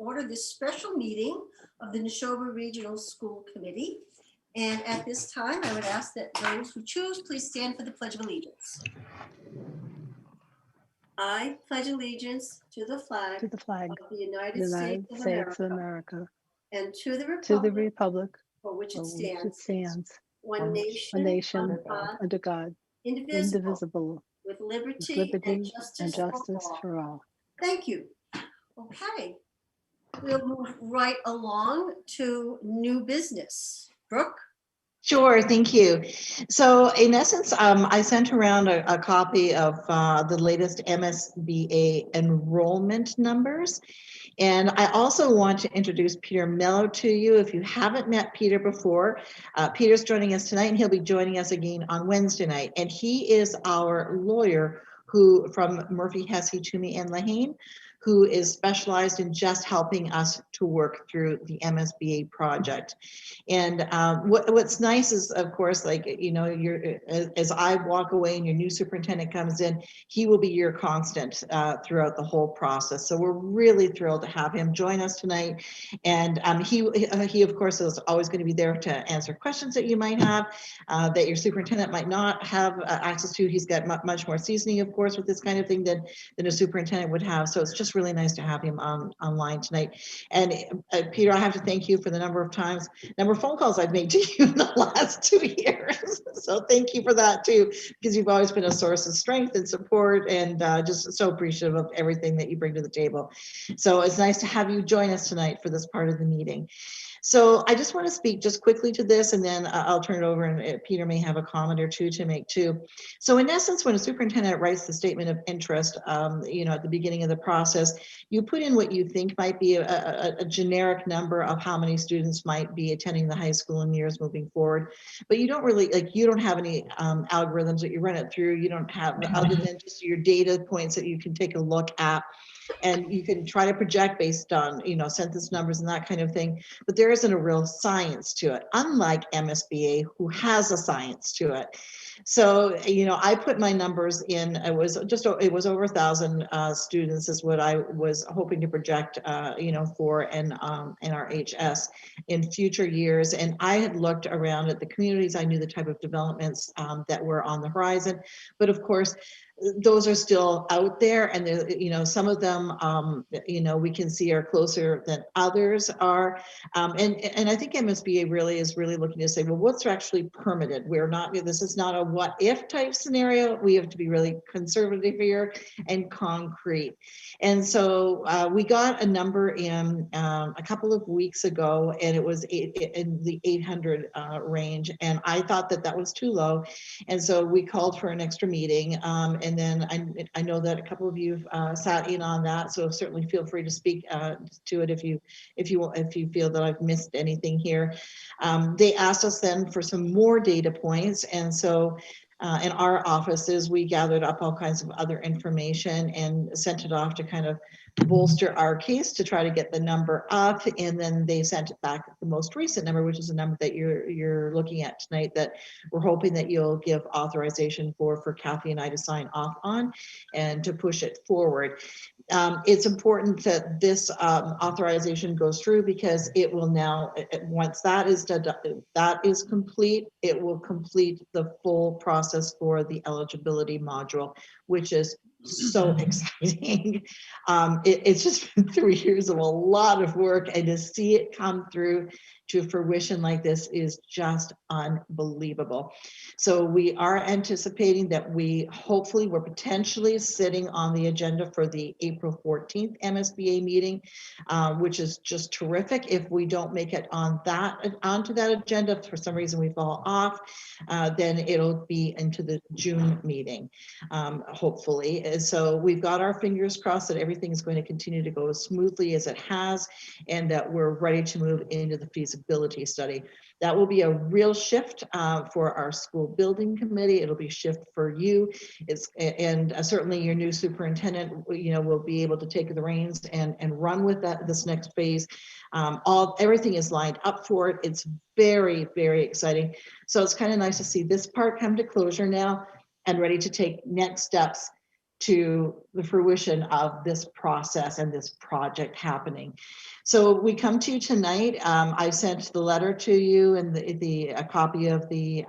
order this special meeting of the Neshoba Regional School Committee. And at this time, I would ask that those who choose, please stand for the Pledge of Allegiance. I pledge allegiance to the flag of the United United States of America and to the republic for which it stands, one nation, under God, indivisible, indivisible, with with liberty liberty and justice for all. Thank you. Okay, we'll move right along to new business. Brooke? Sure, thank you. So in essence, I sent around a copy of the latest MSBA enrollment numbers. And I also want to introduce Peter Mello to you. If you haven't met Peter before, Peter's joining us tonight, and he'll be joining us again on Wednesday night. And he is our lawyer who from Murphy, Hesse, Toomey, and Lehane, who is specialized in just helping us to work through the MSBA project. And what's nice is, of course, like, you know, as I walk away and your new superintendent comes in, he will be your constant throughout the whole process. So we're really thrilled to have him join us tonight. And he of course is always going to be there to answer questions that you might have, that your superintendent might not have access to. He's got much more seasoning, of course, with this kind of thing than a superintendent would have. So it's just really nice to have him online tonight. And Peter, I have to thank you for the number of phone calls I've made to you in the last 2 years. So thank you for that too, because you've always been a source of strength and support, and just so appreciative of everything that you bring to the table. So it's nice to have you join us tonight for this part of the meeting. So I just want to speak just quickly to this, and then I'll turn it over, and Peter may have a comment or two to make too. So in essence, when a superintendent writes the statement of interest, you know, at the beginning of the process, you put in what you think might be a generic number of how many students might be attending the high school in years moving forward. But you don't really, like, you don't have any algorithms that you run it through. You don't have, other than just your data points that you can take a look at. And you can try to project based on, you know, census numbers and that kind of thing, but there isn't a real science to it, unlike MSBA, who has a science to it. So, you know, I put my numbers in. It was over 1,000 students is what I was hoping to project, you know, for NRHS in future years. And I had looked around at the communities. I knew the type of developments that were on the horizon, but of course, those are still out there, and you know, some of them, you know, we can see are closer than others are, and I think MSBA really is looking to say, well, what's actually permitted? We're not. This is not a what if type scenario. We have to be really conservative here and concrete. And so we got a number in a couple of weeks ago, and it was in the 800 range, and I thought that was too low, and so we called for an extra meeting. And then I know that a couple of you sat in on that, so certainly feel free to speak to it if you feel that I've missed anything here. They asked us then for some more data points, and so in our offices we gathered up all kinds of other information and sent it off to kind of bolster our case to try to get the number up, and then they sent it back the most recent number, which is a number that you're looking at tonight, that we're hoping that you'll give authorization for Kathy and I to sign off on and to push it forward. It's important that this authorization goes through, because it will now, once that is complete, it will complete the full process for the eligibility module, which is so exciting. It's just been 3 years of a lot of work, and to see it come through to fruition like this is just unbelievable. So we are anticipating that we're potentially sitting on the agenda for the April 14th MSBA meeting, which is just terrific. If we don't make it onto that agenda, if for some reason we fall off, then it'll be into the June meeting, hopefully. And so we've got our fingers crossed that everything is going to continue to go as smoothly as it has, and that we're ready to move into the feasibility study. That will be a real shift for our school building committee. It'll be a shift for you. And certainly your new superintendent, you know, will be able to take the reins and run with this next phase. Everything is lined up for it. It's very, very exciting. So it's kind of nice to see this part come to closure now and ready to take next steps to the fruition of this process and this project happening. So we come to you tonight. I sent the letter to you and a copy of the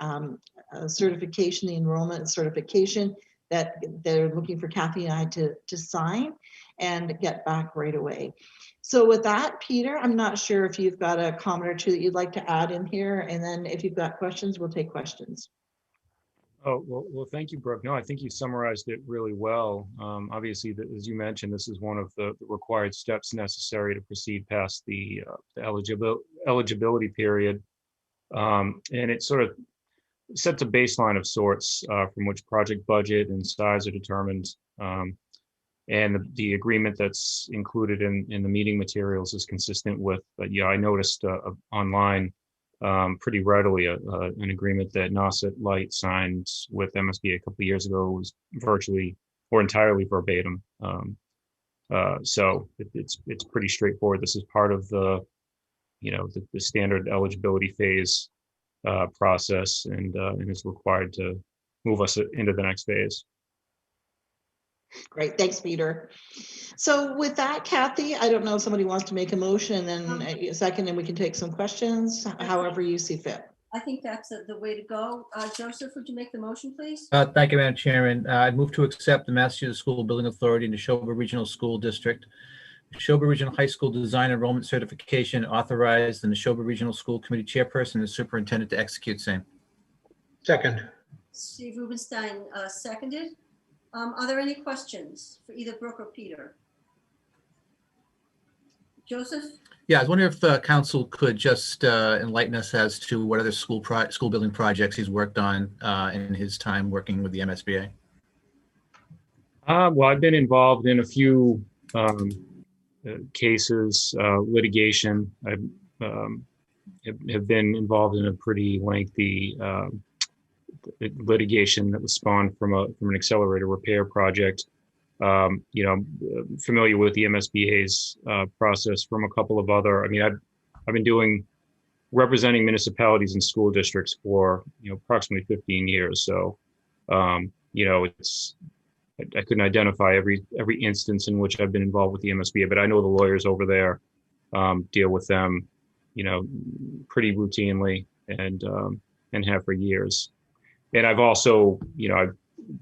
certification, the enrollment certification that they're looking for Kathy and I to sign and get back right away. So with that, Peter, I'm not sure if you've got a comment or two that you'd like to add in here, and then if you've got questions, we'll take questions. Oh, well, thank you, Brooke. No, I think you summarized it really well. Obviously, as you mentioned, this is one of the required steps necessary to proceed past the eligibility period. And it sort of sets a baseline of sorts from which project budget and size are determined. And the agreement that's included in the meeting materials is consistent with, yeah, I noticed online pretty readily an agreement that Nauset Light signed with MSBA a couple of years ago was virtually or entirely verbatim. So it's pretty straightforward. This is part of the standard eligibility phase process, and is required to move us into the next phase. Great, thanks, Peter. So with that, Kathy, I don't know if somebody wants to make a motion and a second, and we can take some questions, however you see fit. I think that's the way to go. Joseph, would you make the motion, please? Thank you, Madam Chairman. I move to accept the Massachusetts School Building Authority and Neshoba Regional School District Neshoba Regional High School Design Enrollment Certification, authorize the Neshoba Regional School Committee Chairperson and Superintendent to execute same. Second. Steve Rubenstein seconded. Are there any questions for either Brooke or Peter? Joseph? Yeah, I was wondering if the council could just enlighten us as to what other school building projects he's worked on in his time working with the MSBA. Well, I've been involved in a few cases, litigation. I have been involved in a pretty lengthy litigation that was spawned from an accelerator repair project. I'm familiar with the MSBA's process from a couple of other. I mean, I've been representing municipalities and school districts for approximately 15 years. So I couldn't identify every instance in which I've been involved with the MSBA, but I know the lawyers over there deal with them, pretty routinely and have for years. And I've also,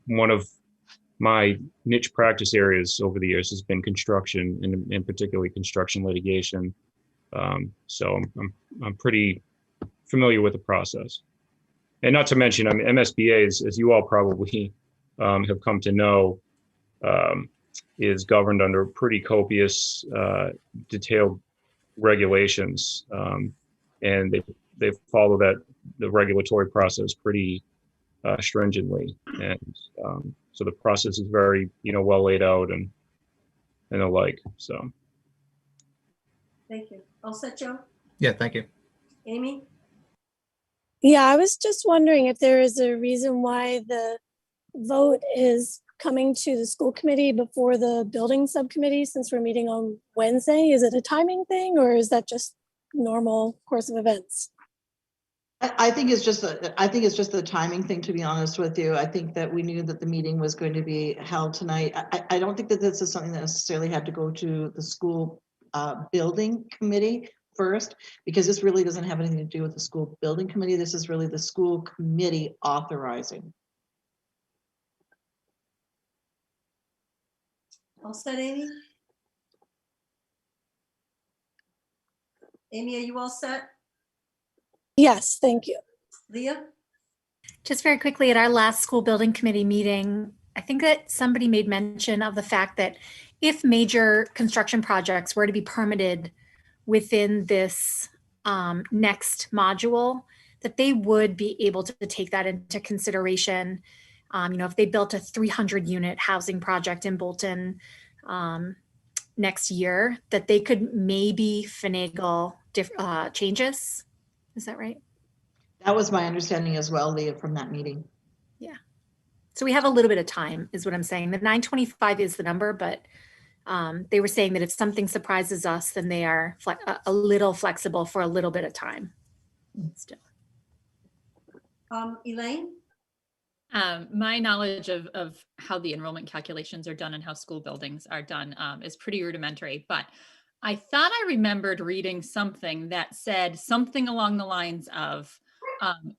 one of my niche practice areas over the years has been construction, and particularly construction litigation. So I'm pretty familiar with the process. And not to mention, I mean, MSBA, as you all probably have come to know, is governed under pretty copious, detailed regulations, and they follow the regulatory process pretty stringently, and so the process is very well laid out and the like. So Thank you. All set, Joe? Yeah, thank you. Amy? Yeah, I was just wondering if there is a reason why the vote is coming to the school committee before the building subcommittee, since we're meeting on Wednesday. Is it a timing thing, or is that just normal course of events? I think it's just the timing thing, to be honest with you. I think that we knew that the meeting was going to be held tonight. I don't think that this is something that necessarily had to go to the school building committee first, because this really doesn't have anything to do with the school building committee. This is really the school committee authorizing. All set, Amy? Amy, are you all set? Yes, thank you. Leah? Just very quickly, at our last school building committee meeting, I think that somebody made mention of the fact that if major construction projects were to be permitted within this next module, that they would be able to take that into consideration. If they built a 300 unit housing project in Bolton next year, that they could maybe finagle changes. Is that right? That was my understanding as well, Leah, from that meeting. Yeah. So we have a little bit of time, is what I'm saying. The 925 is the number, but they were saying that if something surprises us, then they are a little flexible for a little bit of time. Still. Elaine? My knowledge of how the enrollment calculations are done and how school buildings are done is pretty rudimentary, but I thought I remembered reading something that said something along the lines of,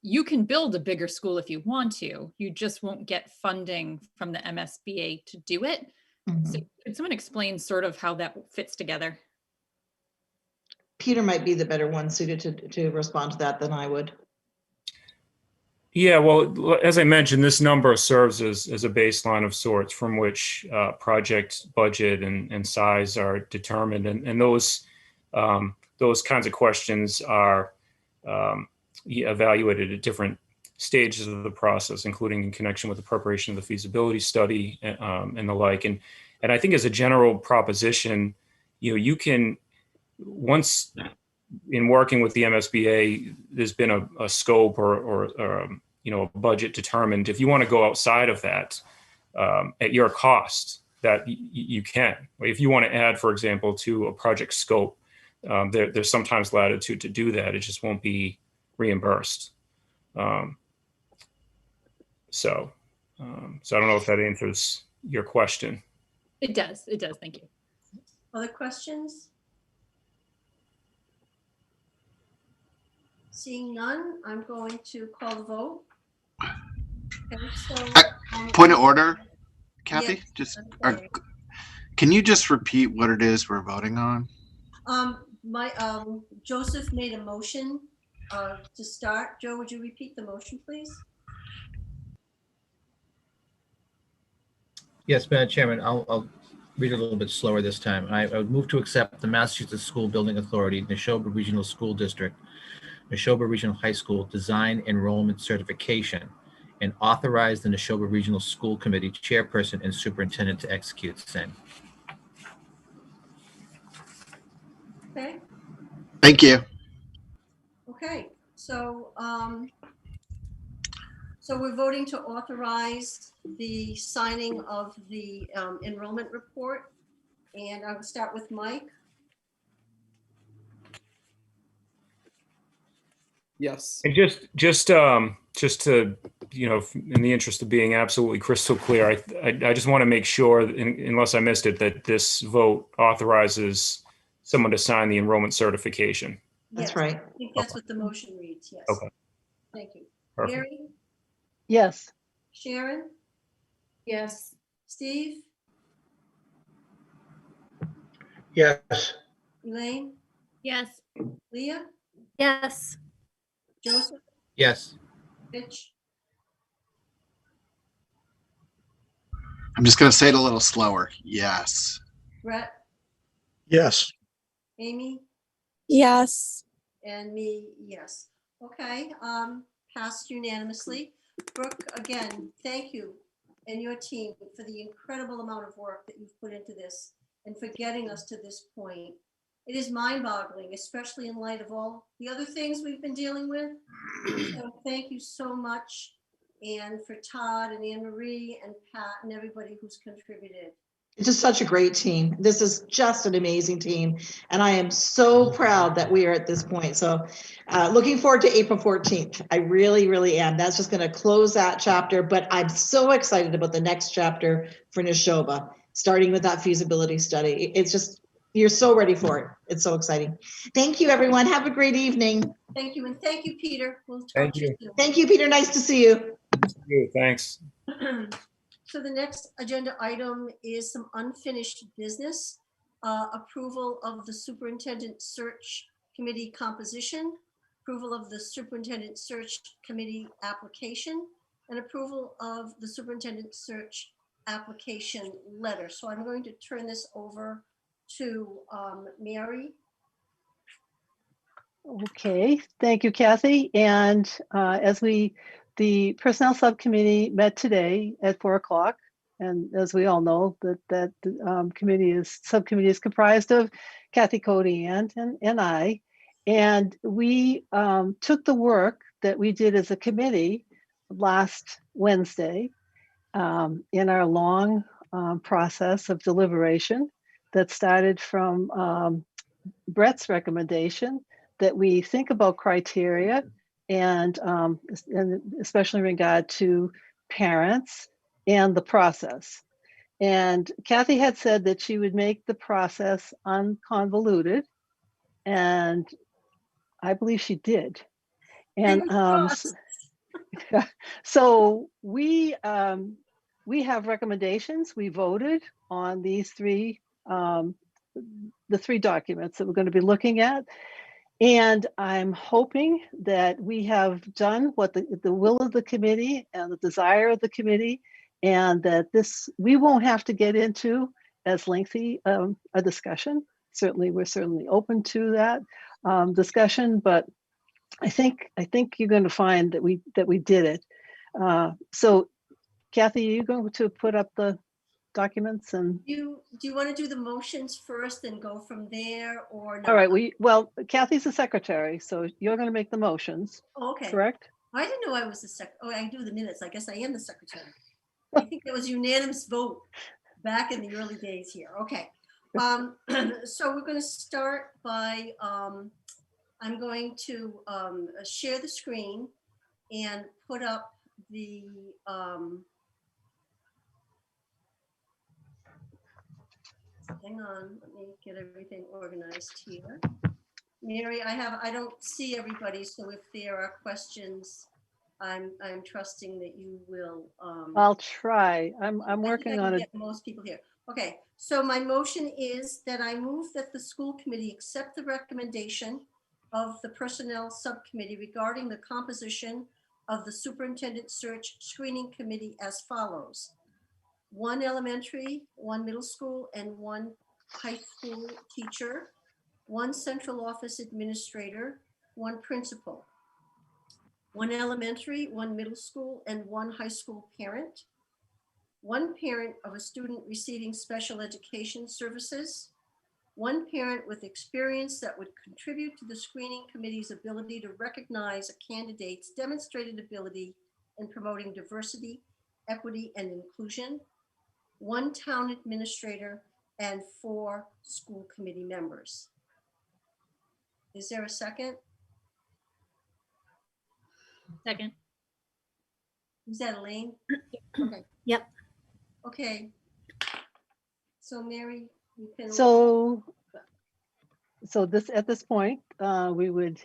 you can build a bigger school if you want to, you just won't get funding from the MSBA to do it. So Mhm. could someone explain sort of how that fits together? Peter might be the better one suited to respond to that than I would. Yeah, well, as I mentioned, this number serves as a baseline of sorts from which project budget and size are determined. And those kinds of questions are evaluated at different stages of the process, including in connection with the preparation of the feasibility study and the like. And I think as a general proposition, you can, once in working with the MSBA, there's been a scope or a budget determined. If you want to go outside of that at your cost, that you can. If you want to add, for example, to a project scope, there's sometimes latitude to do that. It just won't be reimbursed. So I don't know if that answers your question. It does. It does. Thank you. Other questions? Seeing none, I'm going to call the vote. Okay, so, Point of order, Kathy, yes, just I'm sorry. can you just repeat what it is we're voting on? Joseph made a motion to start. Joe, would you repeat the motion, please? Yes, Madam Chairman, I'll read it a little bit slower this time. I would move to accept the Massachusetts School Building Authority, Neshoba Regional School District, Neshoba Regional High School Design Enrollment Certification, and authorize the Neshoba Regional School Committee Chairperson and Superintendent to execute same. Okay, Thank you. okay. So, so we're voting to authorize the signing of the enrollment report. And I will start with Mike. Yes. And just to, in the interest of being absolutely crystal clear, I just want to make sure, unless I missed it, that this vote authorizes someone to sign the enrollment certification. That's Yes, right. I think that's what the motion reads, yes. Okay. Thank you. Perfect. Mary, Yes. Sharon, Yes. Steve, Yes. Elaine, Yes. Leah, Yes. Joseph, Yes. Rich, I'm just going to say it a little slower. Yes. Brett, Yes. Amy, Yes. and me, yes. Okay, passed unanimously. Brooke, again, thank you and your team for the incredible amount of work that you've put into this and for getting us to this point. It is mind-boggling, especially in light of all the other things we've been dealing with. So thank you so much. And for Todd and Anne Marie and Pat and everybody who's contributed. It's just such a great team. This is just an amazing team. And I am so proud that we are at this point. So looking forward to April 14th. I really, really am. That's just going to close that chapter. But I'm so excited about the next chapter for Neshoba, starting with that feasibility study. It's just, you're so ready for it. It's so exciting. Thank you, everyone. Have a great evening. Thank you. And thank you, Peter. We'll talk Thank to you you. soon. Thank you, Peter. Nice to see you. Thanks. So the next agenda item is some unfinished business. Approval of the superintendent search committee composition, approval of the superintendent search committee application, and approval of the superintendent search application letter. So I'm going to turn this over to Mary. Okay, thank you, Kathy. And the Personnel Subcommittee met today at 4 o'clock. And as we all know, that subcommittee is comprised of Kathy Cody and I. And we took the work that we did as a committee last Wednesday in our long process of deliberation that started from Brett's recommendation that we think about criteria and especially in regard to parents and the process. And Kathy had said that she would make the process unconvoluted, and I believe she did. And Fingers crossed. so we have recommendations. We voted on these three, the three documents that we're going to be looking at. And I'm hoping that we have done what the will of the committee and the desire of the committee, and that we won't have to get into as lengthy a discussion. Certainly, we're certainly open to that discussion, but I think you're going to find that we did it. So, Kathy, are you going to put up the documents? And Do you want to do the motions first and go from there, or no? all right, well, Kathy's the secretary, so you're going to make the motions, Okay. correct? I didn't know I was the I do the minutes. I guess I am the secretary. I think there was unanimous vote back in the early days here. Okay. So we're going to start by, I'm going to share the screen and put up the, hang on, let me get everything organized here. Mary, I don't see everybody, so if there are questions, I'm trusting that you will. I'll try. I'm I think working I can on it. get most people here. Okay, so my motion is that I move that the school committee accept the recommendation of the Personnel Subcommittee regarding the composition of the Superintendent Search Screening Committee as follows: 1 elementary, 1 middle school, and 1 high school teacher, 1 central office administrator, 1 principal, 1 elementary, 1 middle school, and 1 high school parent, 1 parent of a student receiving special education services, 1 parent with experience that would contribute to the screening committee's ability to recognize a candidate's demonstrated ability in promoting diversity, equity, and inclusion, 1 town administrator, and 4 school committee members. Is there a second? Second. Is that Elaine? Okay. Yep. Okay. So Mary, you can. So this, at this point, we would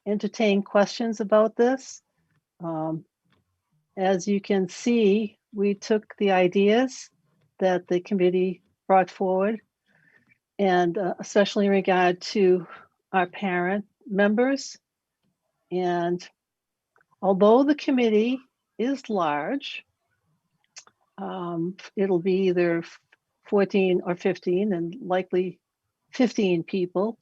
entertain questions about this. As you can see, we took the ideas that the committee brought forward, and especially in regard to our parent members. And although the committee is large, it'll be either 14 or 15 and likely 15 people.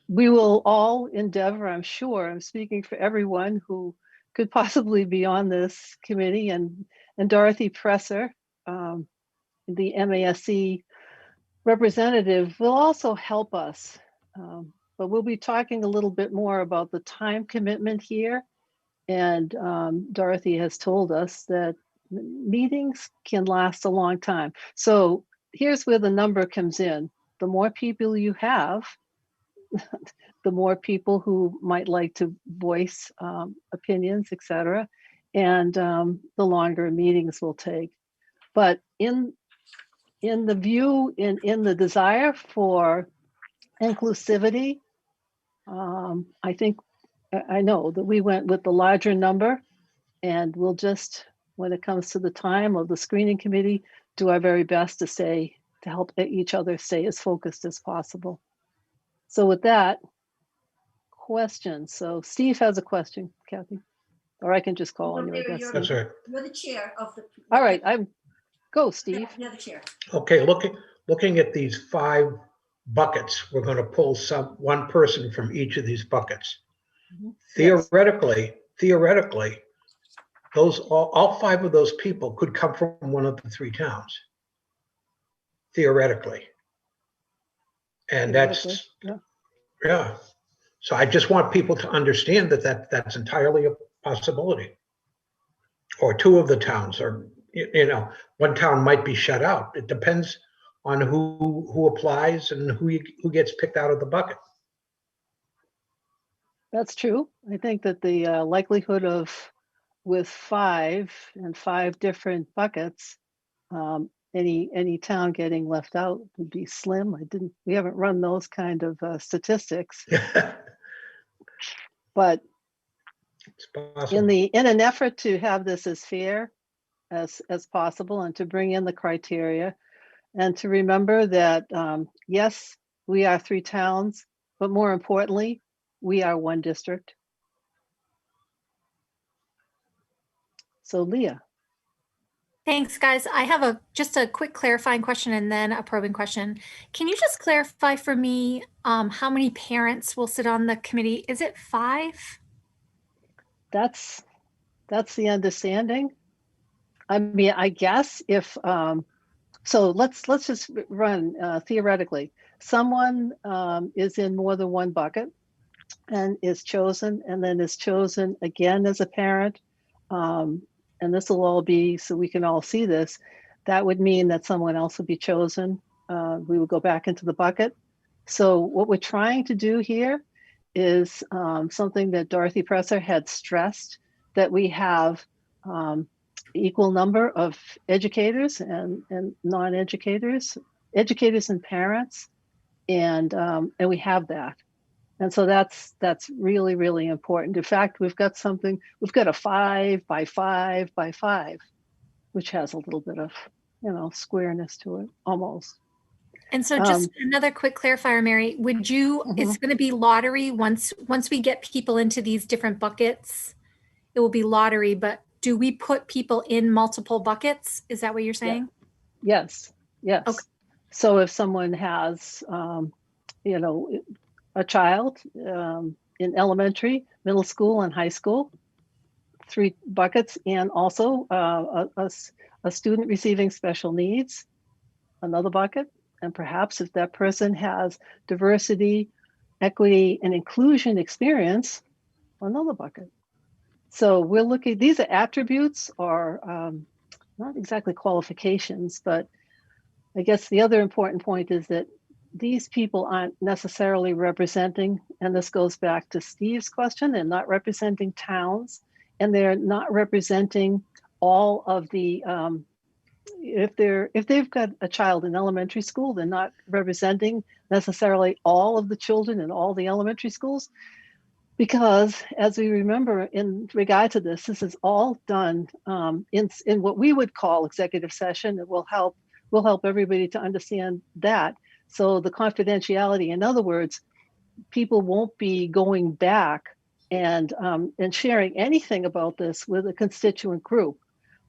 We will all endeavor, I'm sure, I'm speaking for everyone who could possibly be on this committee, and Dorothy Presser, the MASC representative, will also help us. But we'll be talking a little bit more about the time commitment here. And Dorothy has told us that meetings can last a long time. So here's where the number comes in. The more people you have, the more people who might like to voice opinions, etc., and the longer meetings will take. But in the view, in the desire for inclusivity, I know that we went with the larger number, and we'll just, when it comes to the time of the screening committee, do our very best to help each other stay as focused as possible. So with that, questions. So Steve has a question, Kathy, or I can just call on you, I guess. That's right. You're the chair of the. All right, go, Steve. You're the chair. Okay, looking at these 5 buckets, we're going to pull one person from each of these buckets. Yes. Theoretically, all 5 of those people could come from one of the 3 towns. Theoretically. And that's, yeah. So I just want people to understand that's entirely a possibility. Or 2 of the towns, or, one town might be shut out. It depends on who applies and who gets picked out of the bucket. That's true. I think that the likelihood of with 5 and 5 different buckets, any town getting left out would be slim. We haven't run those kind of statistics, but It's possible. in an effort to have this as fair as possible and to bring in the criteria and to remember that, yes, we are 3 towns, but more importantly, we are 1 district. So Leah. Thanks, guys. I have just a quick clarifying question and then a probing question. Can you just clarify for me how many parents will sit on the committee? Is it 5? That's the understanding. I mean, I guess if so, let's just run theoretically. Someone is in more than 1 bucket and is chosen, and then is chosen again as a parent. And this will all be so we can all see this. That would mean that someone else would be chosen. We would go back into the bucket. So what we're trying to do here is something that Dorothy Presser had stressed, that we have equal number of educators and non-educators, educators and parents, and we have that. And so that's really, really important. In fact, we've got a 5 by 5 by 5, which has a little bit of, squareness to it, almost. And so just another quick clarifier, Mary, it's going to be lottery once we get people into these different buckets, it will be lottery, but do we put people in multiple buckets? Is that what you're saying? Yes. Okay. So if someone has, a child in elementary, middle school, and high school, 3 buckets, and also a student receiving special needs, another bucket, and perhaps if that person has diversity, equity, and inclusion experience, another bucket. So we're looking, these are attributes or not exactly qualifications, but I guess the other important point is that these people aren't necessarily representing, and this goes back to Steve's question, they're not representing towns, and they're not representing all of the, if they've got a child in elementary school, they're not representing necessarily all of the children in all the elementary schools, because as we remember in regard to this is all done in what we would call executive session. It will help everybody to understand that. So the confidentiality, in other words, people won't be going back and sharing anything about this with a constituent group,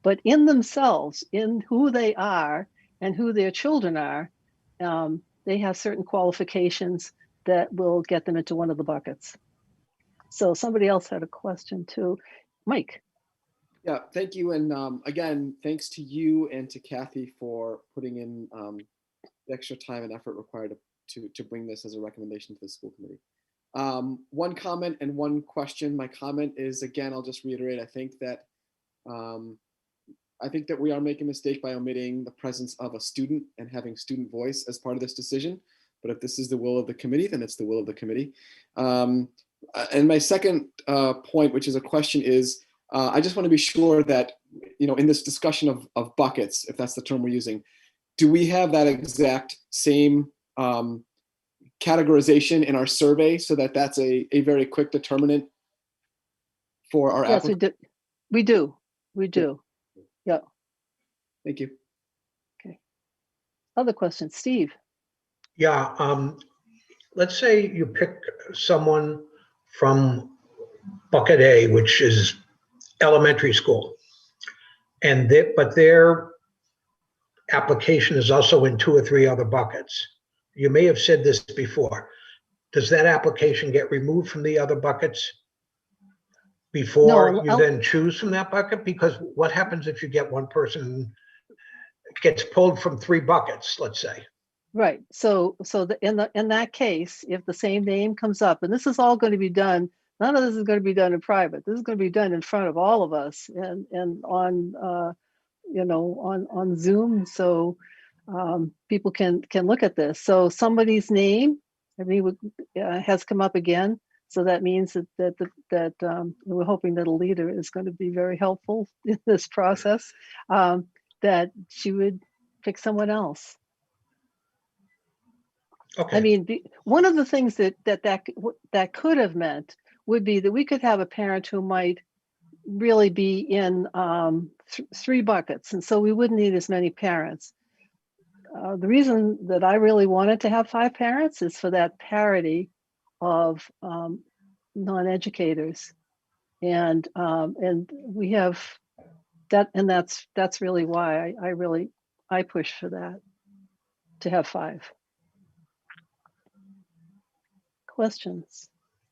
but in themselves, in who they are and who their children are, they have certain qualifications that will get them into one of the buckets. So somebody else had a question too. Mike. Yeah, thank you. And again, thanks to you and to Kathy for putting in the extra time and effort required to bring this as a recommendation to the school committee. One comment and one question. My comment is, again, I'll just reiterate, I think that we are making a mistake by omitting the presence of a student and having student voice as part of this decision. But if this is the will of the committee, then it's the will of the committee. And my second point, which is a question, is I just want to be sure that, in this discussion of buckets, if that's the term we're using, do we have that exact same categorization in our survey so that that's a very quick determinant for our applicants? Yes, we do. Yeah. Thank you. Okay. Other questions, Steve? Yeah. Let's say you pick someone from bucket A, which is elementary school, but their application is also in 2 or 3 other buckets. You may have said this before. Does that application get removed from the other buckets before you then choose from that bucket? Because what happens if you get one person gets pulled from 3 buckets, let's say? Right. So in that case, if the same name comes up, and this is all going to be done, none of this is going to be done in private. This is going to be done in front of all of us and on on Zoom, so people can look at this. So somebody's name, has come up again. So that means that we're hoping that a leader is going to be very helpful in this process, that she would pick someone else. Okay. I mean, one of the things that could have meant would be that we could have a parent who might really be in 3 buckets, and so we wouldn't need as many parents. The reason that I really wanted to have 5 parents is for that parity of non-educators, and we have that, and that's really why I push for that, to have 5. Questions?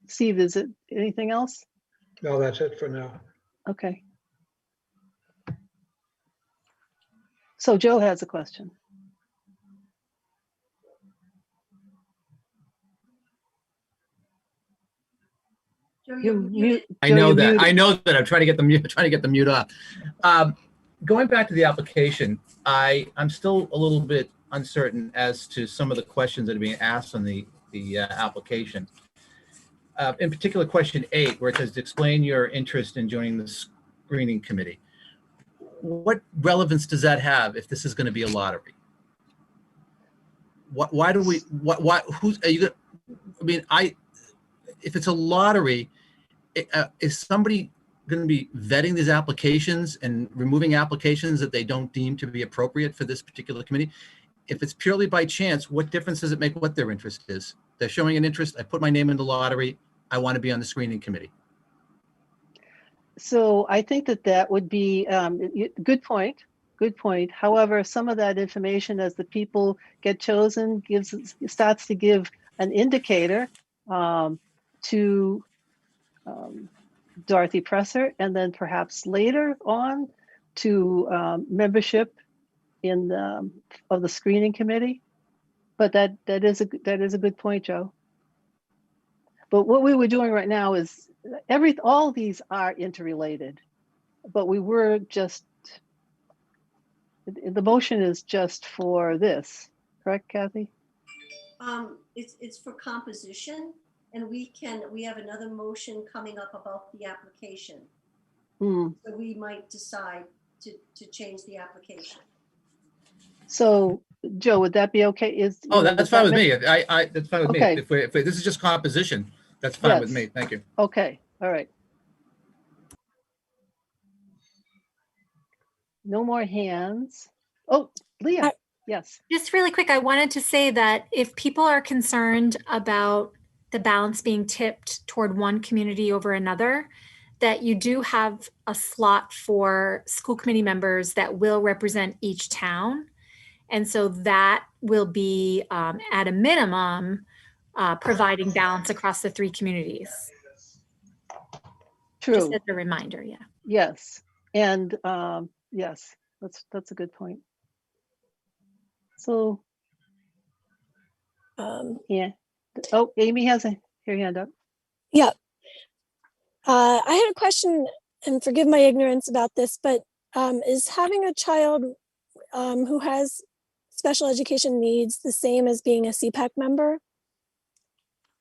Steve, is it anything else? No, that's it for now. Okay. So Joe has a question. Joe, You you're muted. I Joe, know you're that. muted. I know that. I'm trying to get the mute off. Going back to the application, I'm still a little bit uncertain as to some of the questions that are being asked on the application. In particular, question 8, where it says to explain your interest in joining the screening committee. What relevance does that have if this is going to be a lottery? Why do we? Who's are you? I mean, if it's a lottery, is somebody going to be vetting these applications and removing applications that they don't deem to be appropriate for this particular committee? If it's purely by chance, what difference does it make what their interest is? They're showing an interest. I put my name in the lottery. I want to be on the screening committee. So I think that would be good point. Good point. However, some of that information, as the people get chosen, starts to give an indicator to Dorothy Presser, and then perhaps later on to membership in of the screening committee. But that is a good point, Joe. But what we were doing right now is all these are interrelated, but we were just, the motion is just for this, correct, Kathy? It's for composition, and we have another motion coming up about the application. So we might decide to change the application. So Joe, would that be okay? That's fine with me. That's fine with me. Okay. If this is just composition, that's fine with me. Thank you. Okay, all right. No more hands. Oh, Leah, yes. Just really quick, I wanted to say that if people are concerned about the balance being tipped toward one community over another, that you do have a slot for school committee members that will represent each town. And so that will be at a minimum, providing balance across the 3 communities. True. Just as a reminder, yeah. Yes, and yes, that's a good point. So, yeah. Oh, Amy has her hand up. Yeah. I had a question, and forgive my ignorance about this, but is having a child who has special education needs the same as being a CPAC member?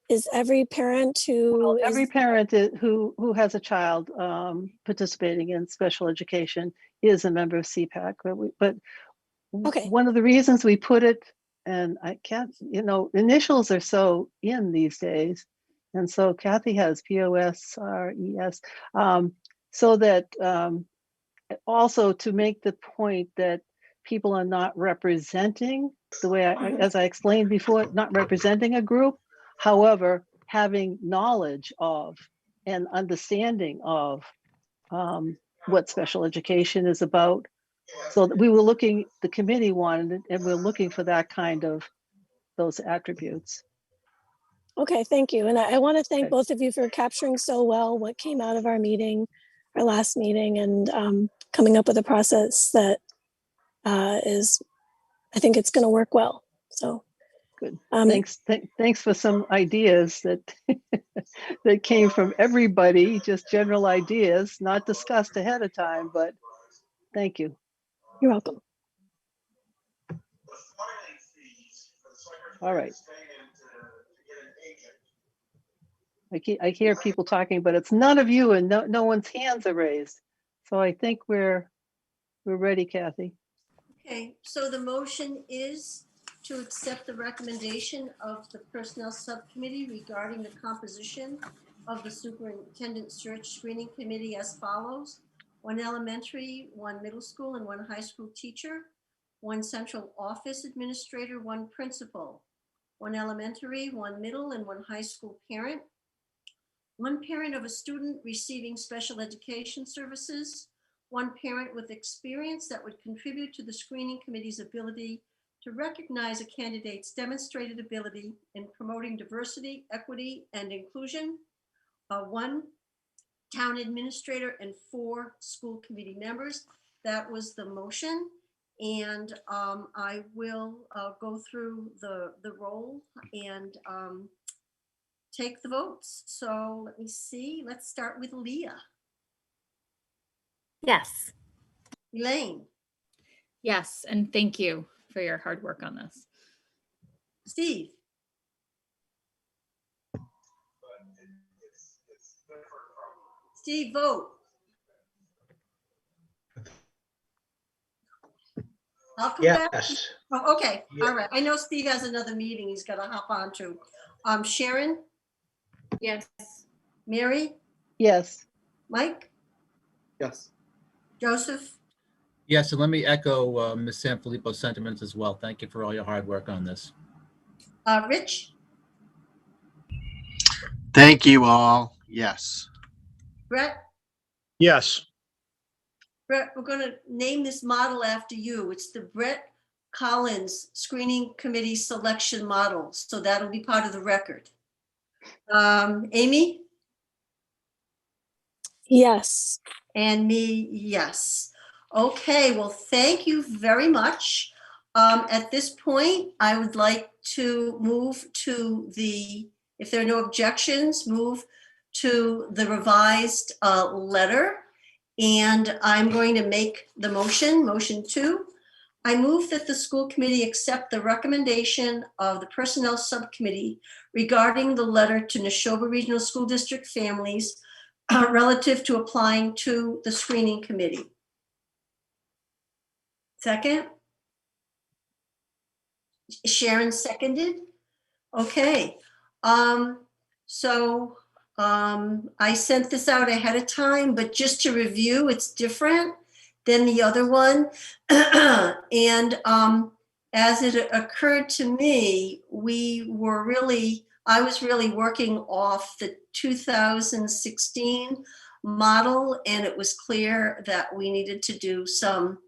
Is every parent who every parent who has a child participating in special education is a member of CPAC, but okay. One of the reasons we put it, and I can't, initials are so in these days, and so Kathy has POSRES, so that also to make the point that people are not representing the way as I explained before, not representing a group, however, having knowledge of and understanding of what special education is about. So we were looking, the committee wanted it, and we're looking for that kind of, those attributes. Okay, thank you. And I want to thank both of you for capturing so well what came out of our meeting, our last meeting, and coming up with a process that I think it's going to work well. So good. Thanks for some ideas that that came from everybody, just general ideas, not discussed ahead of time, but thank you. You're welcome. All right. I hear people talking, but it's none of you and no one's hands are raised. So I think we're ready, Kathy. Okay, so the motion is to accept the recommendation of the Personnel Subcommittee regarding the composition of the Superintendent Search Screening Committee as follows: 1 elementary, 1 middle school, and 1 high school teacher, 1 central office administrator, 1 principal, 1 elementary, 1 middle, and 1 high school parent, 1 parent of a student receiving special education services, 1 parent with experience that would contribute to the screening committee's ability to recognize a candidate's demonstrated ability in promoting diversity, equity, and inclusion, 1 town administrator, and 4 school committee members. That was the motion. And I will go through the roll and take the votes. So let me see. Let's start with Leah. Yes. Elaine. Yes, and thank you for your hard work on this. Steve. Steve, vote. I'll come back. Yes. Oh, okay, Yeah. all right. I know Steve has another meeting he's got to hop on to. Sharon, Yes. Mary, Yes. Mike, Yes. Joseph, Yes, and let me echo Ms. Sanfilippo's sentiments as well. Thank you for all your hard work on this. Rich, Thank you all. Yes. Brett. Yes. Brett, we're going to name this model after you. It's the Brett Collins Screening Committee Selection Model. So that'll be part of the record. Amy? Yes. And me, yes. Okay, well, thank you very much. At this point, I would like to move to if there are no objections, move to the revised letter. And I'm going to make the motion 2. I move that the school committee accept the recommendation of the Personnel Subcommittee regarding the letter to Neshoba Regional School District families relative to applying to the screening committee. Second? Sharon seconded? Okay. I sent this out ahead of time, but just to review, it's different than the other one. And as it occurred to me, I was really working off the 2016 model, and it was clear that we needed to do some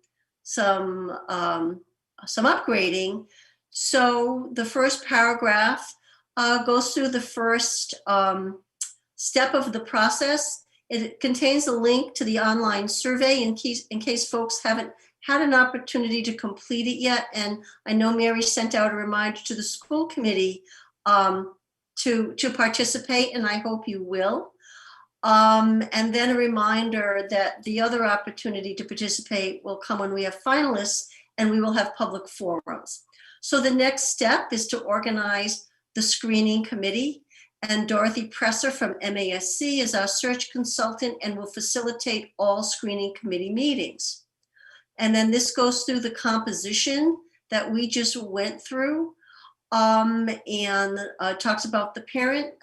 upgrading. So the first paragraph goes through the first step of the process. It contains a link to the online survey in case folks haven't had an opportunity to complete it yet. And I know Mary sent out a reminder to the school committee to participate, and I hope you will. And then a reminder that the other opportunity to participate will come when we have finalists and we will have public forums. So the next step is to organize the screening committee, and Dorothy Presser from MASC is our search consultant and will facilitate all screening committee meetings. And then this goes through the composition that we just went through and talks about the parent.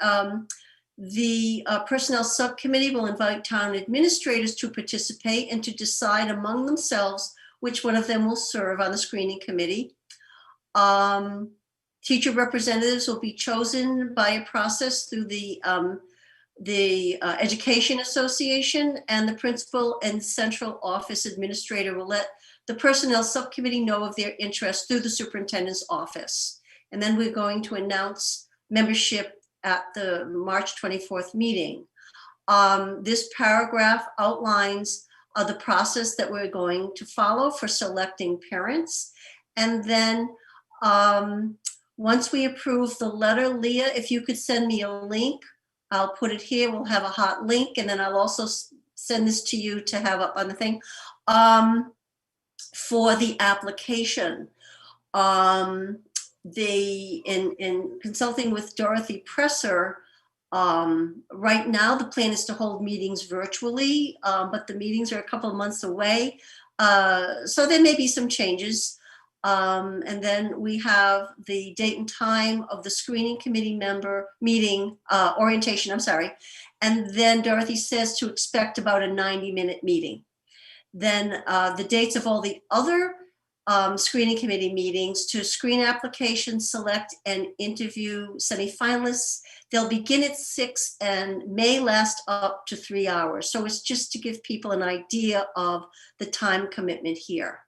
The Personnel Subcommittee will invite town administrators to participate and to decide among themselves which one of them will serve on the screening committee. Teacher representatives will be chosen by a process through the Education Association, and the principal and central office administrator will let the Personnel Subcommittee know of their interest through the superintendent's office. And then we're going to announce membership at the March 24th meeting. This paragraph outlines the process that we're going to follow for selecting parents. And then once we approve the letter, Leah, if you could send me a link, I'll put it here. We'll have a hot link, and then I'll also send this to you to have up on the thing for the application. In consulting with Dorothy Presser, Right now, the plan is to hold meetings virtually, but the meetings are a couple of months away. So there may be some changes. And then we have the date and time of the screening committee member meeting, orientation, I'm sorry. And then Dorothy says to expect about a 90-minute meeting. Then the dates of all the other screening committee meetings to screen applications, select and interview semifinalists. They'll begin at 6 and may last up to 3 hours. So it's just to give people an idea of the time commitment here.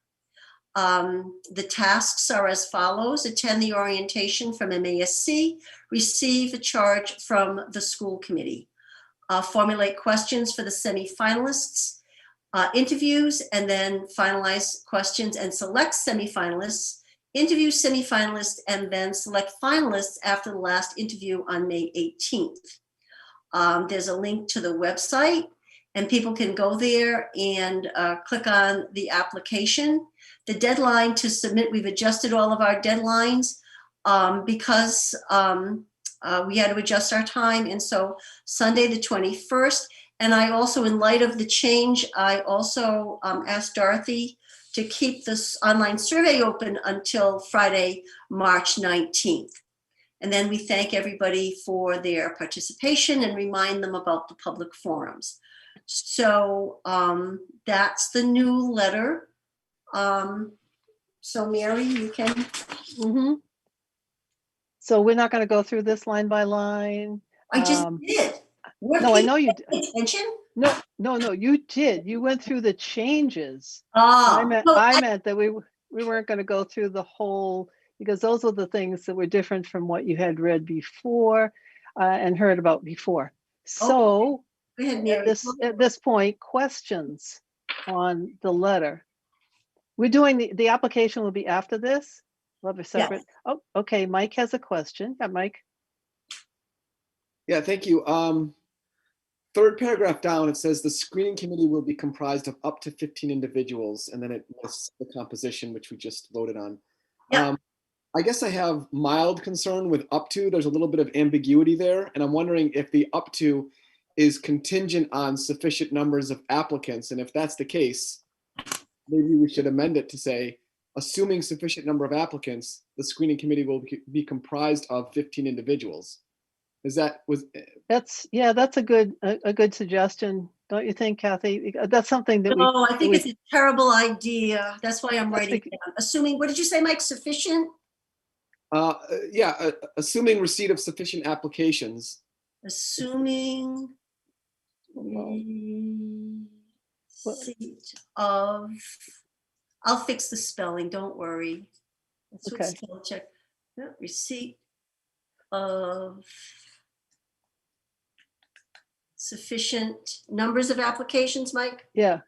The tasks are as follows: attend the orientation from MASC, receive a charge from the school committee, formulate questions for the semifinalists, interviews, and then finalize questions and select semifinalists, interview semifinalists, and then select finalists after the last interview on May 18th. There's a link to the website, and people can go there and click on the application. The deadline to submit, we've adjusted all of our deadlines because we had to adjust our time. And so Sunday, the 21st, and I also, in light of the change, I also asked Dorothy to keep this online survey open until Friday, March 19th. And then we thank everybody for their participation and remind them about the public forums. So that's the new letter. So Mary, you can. Mm-hmm. So we're not going to go through this line by line. I just did. No, I know you did. Attention? No, you did. You went through the changes. Oh, I meant that we weren't going to go through the whole, because those are the things that were different from what you had read before and heard about before. So go ahead, Mary. At this point, questions on the letter. We're doing the application will be after this. We'll have a separate. Yes. Oh, okay. Mike has a question. Yeah, Mike. Yeah, thank you. Third paragraph down, it says the screening committee will be comprised of up to 15 individuals, and then it lists the composition, which we just voted on. Yeah. I guess I have mild concern with up to. There's a little bit of ambiguity there, and I'm wondering if the up to is contingent on sufficient numbers of applicants, and if that's the case, maybe we should amend it to say, assuming sufficient number of applicants, the screening committee will be comprised of 15 individuals. That's a good suggestion, don't you think, Kathy? That's something that I think it's a terrible idea. That's why I'm writing it down. Assuming, what did you say, Mike? Sufficient? Assuming receipt of sufficient applications. Assuming receipt of, I'll fix the spelling, don't worry. That's what spell check. Receipt of sufficient numbers of applications, Mike? Yeah,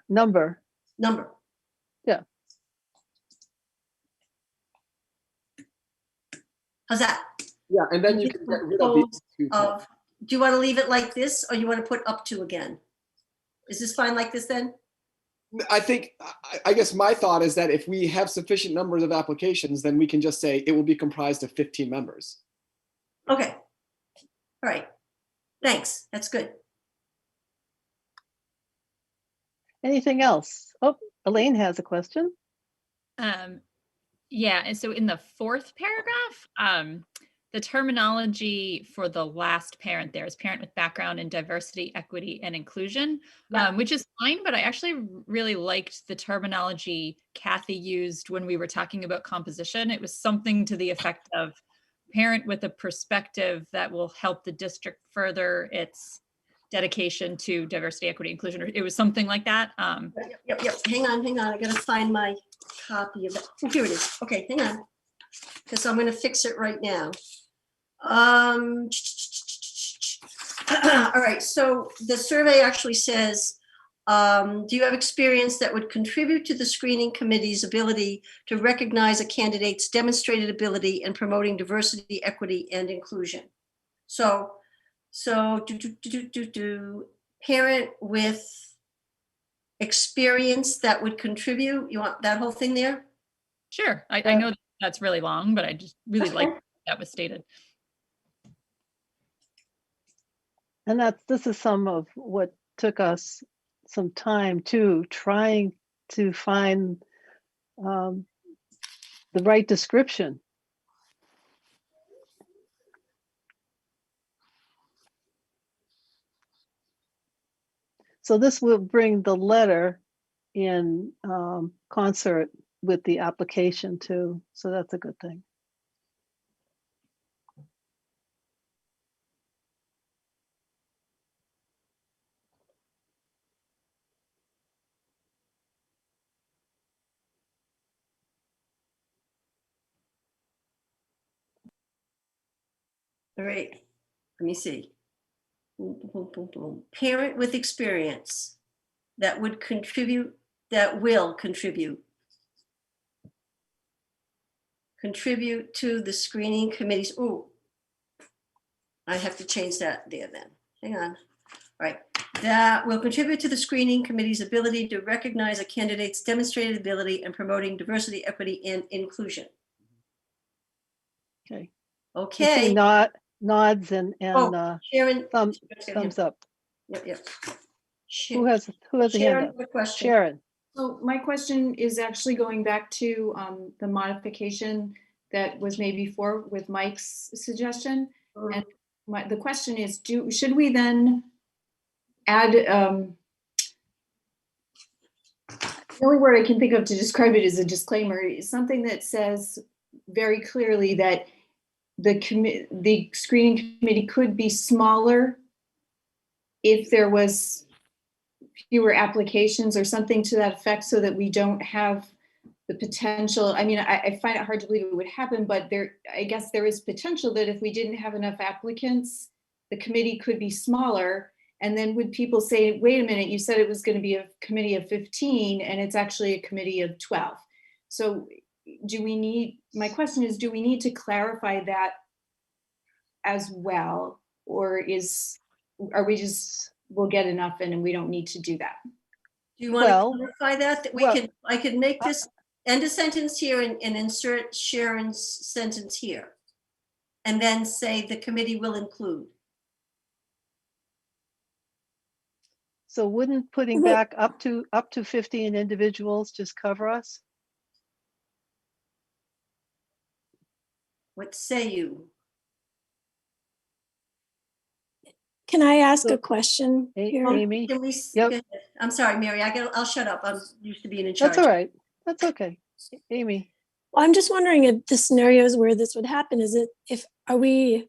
number. Yeah. How's that? Yeah, and then you can get rid of these two. Do you want to leave it like this, or you want to put up to again? Is this fine like this then? I guess my thought is that if we have sufficient numbers of applications, then we can just say it will be comprised of 15 members. Okay. All right. Thanks. That's good. Anything else? Oh, Elaine has a question. Yeah, and so in the fourth paragraph, the terminology for the last parent there is parent with background in diversity, equity, and inclusion, which is fine, but I actually really liked the terminology Kathy used when we were talking about composition. It was something to the effect of parent with a perspective that will help the district further its dedication to diversity, equity, inclusion. It was something like that. Yep. Hang on. I gotta find my copy of it. Oh, here it is. Okay, hang on. Because I'm gonna fix it right now. All right, so the survey actually says, do you have experience that would contribute to the screening committee's ability to recognize a candidate's demonstrated ability in promoting diversity, equity, and inclusion? So parent with experience that would contribute. You want that whole thing there? Sure. I know that's really long, but I just really like that was stated. And this is some of what took us some time too, trying to find the right description. So this will bring the letter in concert with the application too. So that's a good thing. All right, let me see. Boom, boom, boom, boom. Parent with experience that would contribute, that will contribute to the screening committees. Ooh, I have to change that there then. Hang on. All right. That will contribute to the screening committee's ability to recognize a candidate's demonstrated ability in promoting diversity, equity, and inclusion. Okay. Okay. You see nods and Sharon, thumbs up. Yep. Who has a hand Sharon, up? good question. Sharon. So my question is actually going back to the modification that was made before with Mike's suggestion. And the question is, should we then add, the only word I can think of to describe it is a disclaimer, is something that says very clearly that the screening committee could be smaller if there was fewer applications or something to that effect, so that we don't have the potential. I mean, I find it hard to believe it would happen, but I guess there is potential that if we didn't have enough applicants, the committee could be smaller. And then would people say, wait a minute, you said it was going to be a committee of 15 and it's actually a committee of 12. So my question is, do we need to clarify that as well? Or are we just, we'll get enough in and we don't need to do that? Do you want to clarify that I could make this end a sentence here and insert Sharon's sentence here, and then say the committee will include. So wouldn't putting back up to 15 individuals just cover us? What say you? Can I ask a question here? Amy? Yep. I'm sorry, Mary. I'll shut up. I'm used to being in charge. That's all right. That's okay. Amy. Well, I'm just wondering if the scenarios where this would happen, are we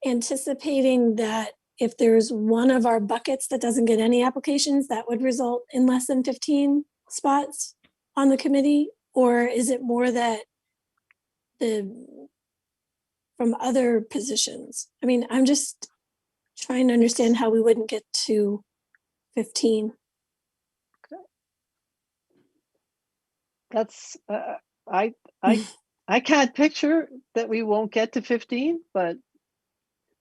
anticipating that if there's one of our buckets that doesn't get any applications, that would result in less than 15 spots on the committee? Or is it more that from other positions? I mean, I'm just trying to understand how we wouldn't get to 15. That's I can't picture that we won't get to 15, but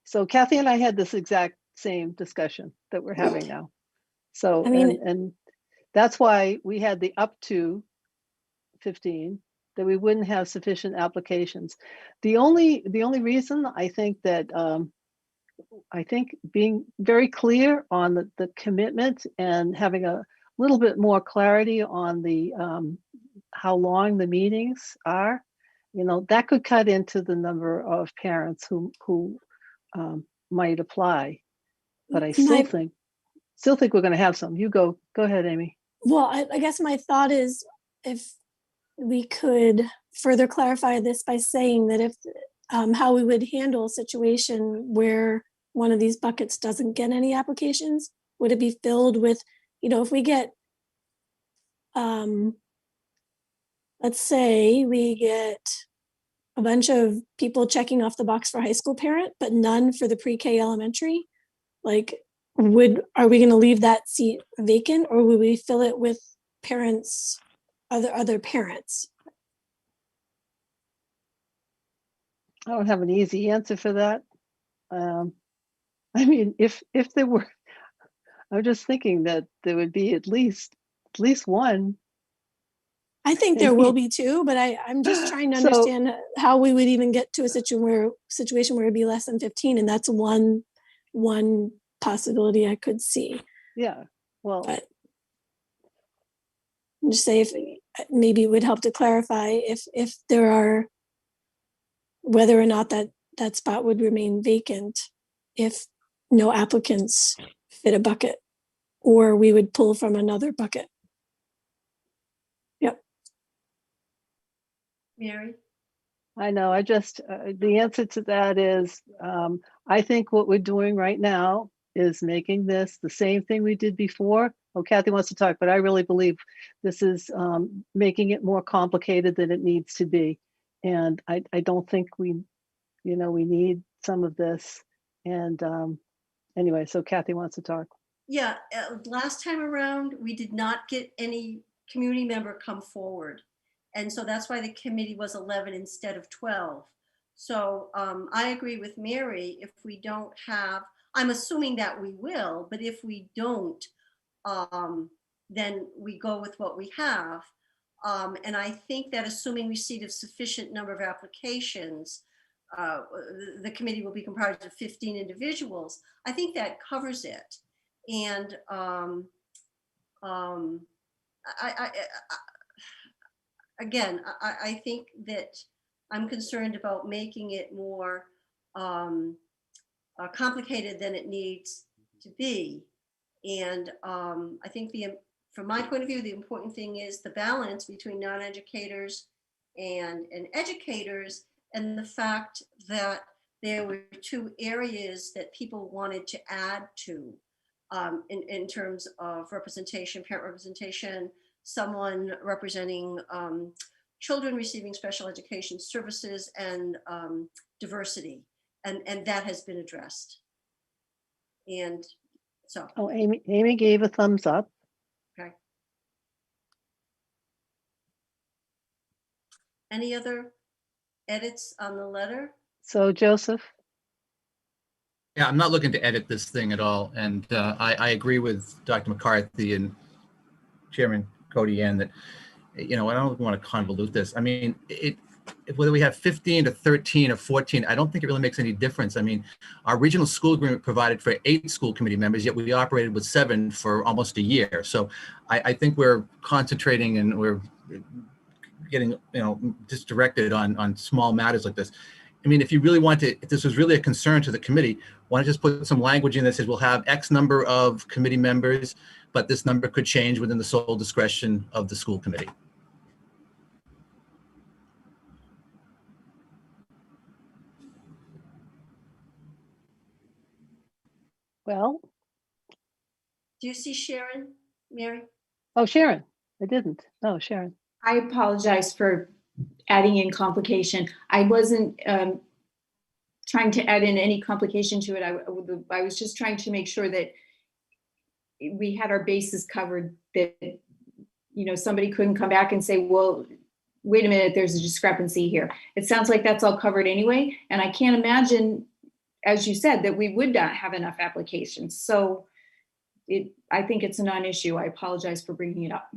so Kathy and I had this exact same discussion that we're having now. So I mean, and that's why we had the up to 15, that we wouldn't have sufficient applications. The only reason I think that I think being very clear on the commitment and having a little bit more clarity on the how long the meetings are, that could cut into the number of parents who might apply. But I still think we're going to have some. You go ahead, Amy. Well, I guess my thought is if we could further clarify this by saying that if how we would handle a situation where one of these buckets doesn't get any applications, would it be filled with, if we get, let's say we get a bunch of people checking off the box for high school parent, but none for the pre-K elementary, like, are we going to leave that seat vacant, or will we fill it with parents, other parents? I don't have an easy answer for that. I mean, if there were, I'm just thinking that there would be at least one. I think there will be two, but I'm just trying to understand how we would even get to a situation where it'd be less than 15, and that's one possibility I could see. Yeah, well, But just say if maybe it would help to clarify if there are, whether or not that spot would remain vacant if no applicants fit a bucket, or we would pull from another bucket. Yep. Mary? I know, I just, the answer to that is, I think what we're doing right now is making this the same thing we did before. Oh, Kathy wants to talk, but I really believe this is making it more complicated than it needs to be. And I don't think we need some of this. And anyway, so Kathy wants to talk. Yeah, last time around, we did not get any community member come forward. And so that's why the committee was 11 instead of 12. So I agree with Mary. If we don't have, I'm assuming that we will, but if we don't, then we go with what we have. And I think that assuming receipt of sufficient number of applications, the committee will be comprised of 15 individuals. I think that covers it. And again, I think that I'm concerned about making it more complicated than it needs to be. And I think from my point of view, the important thing is the balance between non-educators and educators, and the fact that there were two areas that people wanted to add to in terms of representation, parent representation, someone representing children receiving special education services, and diversity. And that has been addressed. And so. Oh, Amy gave a thumbs up. Okay. Any other edits on the letter? So Joseph? Yeah, I'm not looking to edit this thing at all. And I agree with Dr. McCarthy and Chairman Cody Ann that, I don't want to convolute this. I mean, whether we have 15 to 13 or 14, I don't think it really makes any difference. I mean, our regional school agreement provided for 8 school committee members, yet we operated with 7 for almost a year. So I think we're concentrating and we're getting, just directed on small matters like this. I mean, if you really want to, if this was really a concern to the committee, why not just put some language in that says we'll have X number of committee members, but this number could change within the sole discretion of the school committee. Well. Do you see Sharon, Mary? Oh, Sharon, I didn't. No, Sharon. I apologize for adding in complication. I wasn't trying to add in any complication to it. I was just trying to make sure that we had our bases covered, that, somebody couldn't come back and say, well, wait a minute, there's a discrepancy here. It sounds like that's all covered anyway. And I can't imagine, as you said, that we would not have enough applications. So I think it's a non-issue. I apologize for bringing it up.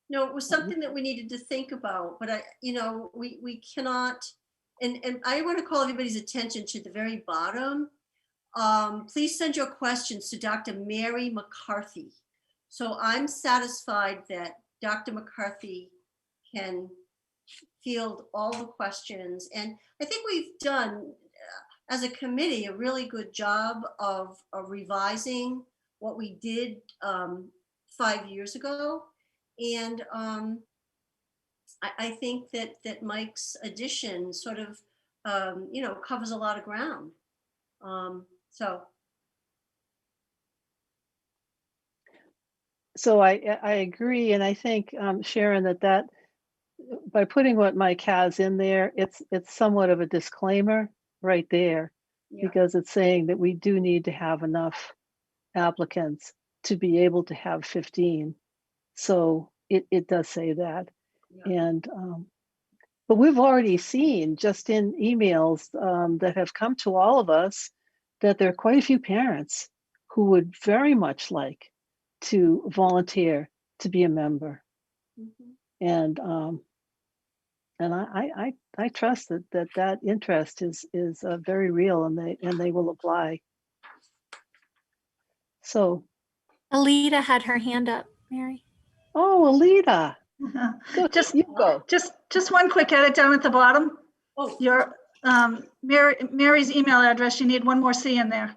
No, it was something that we needed to think about, but we cannot, and I want to call everybody's attention to the very bottom. Please send your questions to Dr. Mary McCarthy. So I'm satisfied that Dr. McCarthy can field all the questions. And I think we've done, as a committee, a really good job of revising what we did 5 years ago. And I think that Mike's addition sort of, covers a lot of ground. So I agree, and I think Sharon, that by putting what Mike has in there, it's somewhat of a disclaimer right there, because it's saying that we do need to have enough applicants to be able to have 15. So it does say that, and but we've already seen just in emails that have come to all of us that there are quite a few parents who would very much like to volunteer to be a member. And I trust that interest is very real, and they will apply. So, Alita had her hand up, Mary. oh, Alita, go, Just, you go. just one quick edit down at the bottom. Oh, Your Mary's email address, you need one more C in there.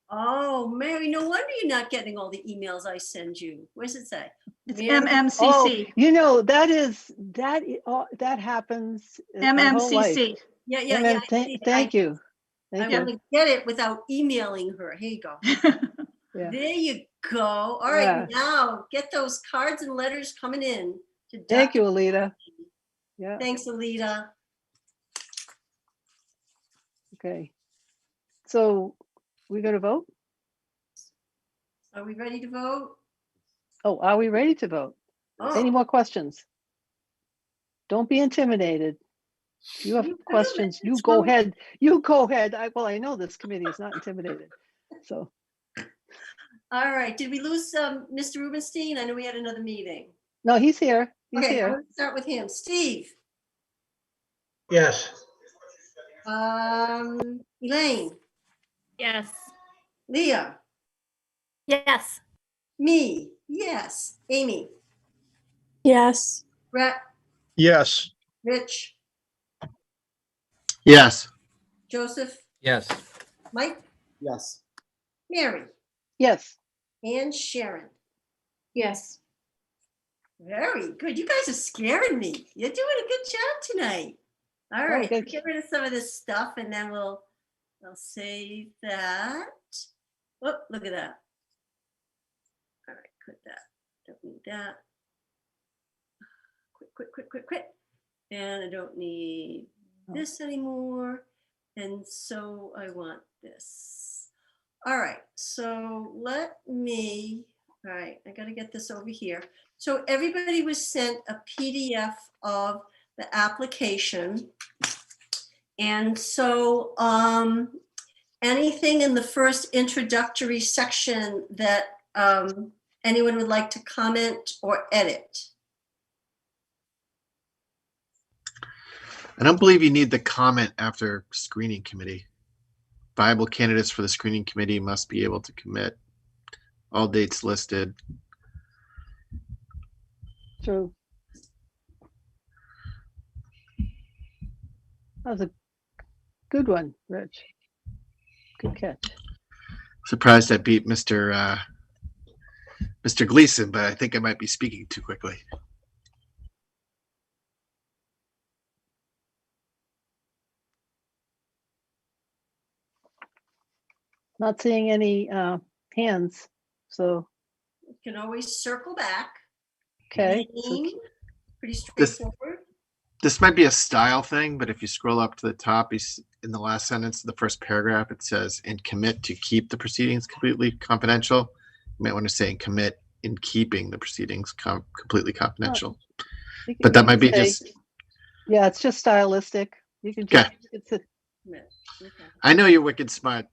oh, Mary, no wonder you're not getting all the emails I send you. Where's it say? It's Mary? Oh, MMCC. you know, that happens my whole life. MMCC. Yeah, yeah, MM, yeah. I see. thank you. I Thank want you. to get it without emailing her. Here you go. Yeah. There you go. All right, Yeah. now get those cards and letters coming in. To Thank you, Dr. Alita. Yeah, Thanks, Alita. okay. So we're going to vote? Are we ready to vote? Oh, are we ready to vote? Oh, Any more questions? Don't be intimidated. You have You do, questions, you it's go really- ahead. You go ahead. Well, I know this committee is not intimidated. So, all right. Did we lose Mr. Rubenstein? I know we had another meeting. no, he's here. He's Okay, I'm here. gonna start with him. Steve, Yes. Elaine, Yes. Leah, Yes. me, yes. Amy, Yes. Brett, Yes. Rich, Yes. Joseph, Yes. Mike, Yes. Mary, Yes. and Sharon. Yes. Very good. You guys are scaring me. You're doing a good job tonight. All right, good. get rid of some of this stuff and then I'll save that. Oh, look at that. All right, quit that. Don't need that. Quit. And I don't need this anymore. And so I want this. All right, so let me, all right, I gotta get this over here. So everybody was sent a PDF of the application. And so anything in the first introductory section that anyone would like to comment or edit? I don't believe you need the comment after screening committee. Viable candidates for the screening committee must be able to commit. All dates listed. True. That was a good one, Rich. Good catch. Surprised I beat Mr. Gleason, but I think I might be speaking too quickly. Not seeing any hands. So, You can always circle back. okay. So, Name, pretty straightforward. This might be a style thing, but if you scroll up to the top, in the last sentence of the first paragraph, it says, and commit to keep the proceedings completely confidential. You might want to say, and commit in keeping the proceedings completely confidential. you can- But that you might can be say- just, Yeah, it's just stylistic. You can just, Okay. Okay. I know you're wicked smart,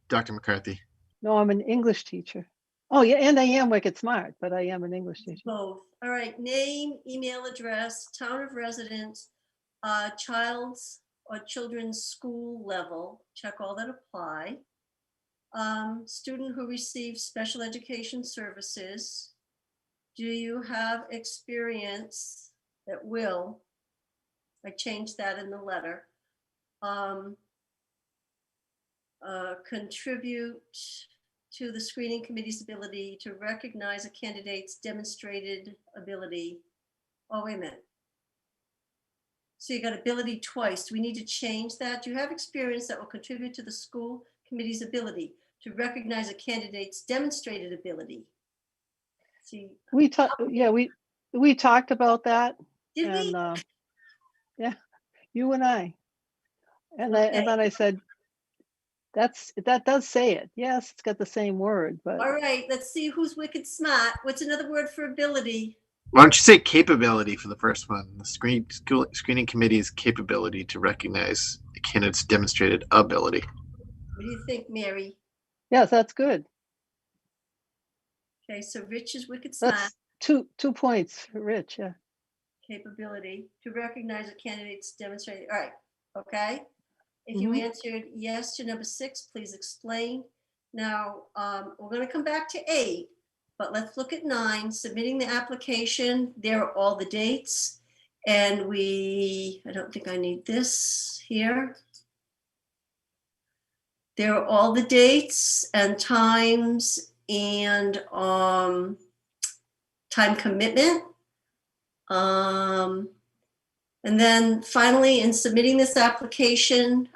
Dr. McCarthy. No, I'm an English teacher. Oh, yeah, and I am wicked smart, but I am an English teacher. Both. All right, name, email address, town of residence, child's or children's school level, check all that apply. Student who receives special education services. Do you have experience that will, I changed that in the letter, contribute to the screening committee's ability to recognize a candidate's demonstrated ability. Oh, wait a minute. So you got ability twice. Do we need to change that? Do you have experience that will contribute to the school committee's ability to recognize a candidate's demonstrated ability? See, We talked, yeah, we talked about that. did we? And yeah, you and I. And then I said, that does say it. Yes, it's got the same word, but All right, let's see who's wicked smart. What's another word for ability? Why don't you say capability for the first one? The screening committee's capability to recognize a candidate's demonstrated ability. What do you think, Mary? yes, that's good. Okay, so Rich is wicked smart. That's 2 points for Rich. Yeah. Capability to recognize a candidate's demonstrated. All right, okay. If you answered yes to number 6, please explain. Now, we're gonna come back to 8, but let's look at 9, submitting the application. There are all the dates. And I don't think I need this here. There are all the dates and times and time commitment. And then finally, in submitting this application,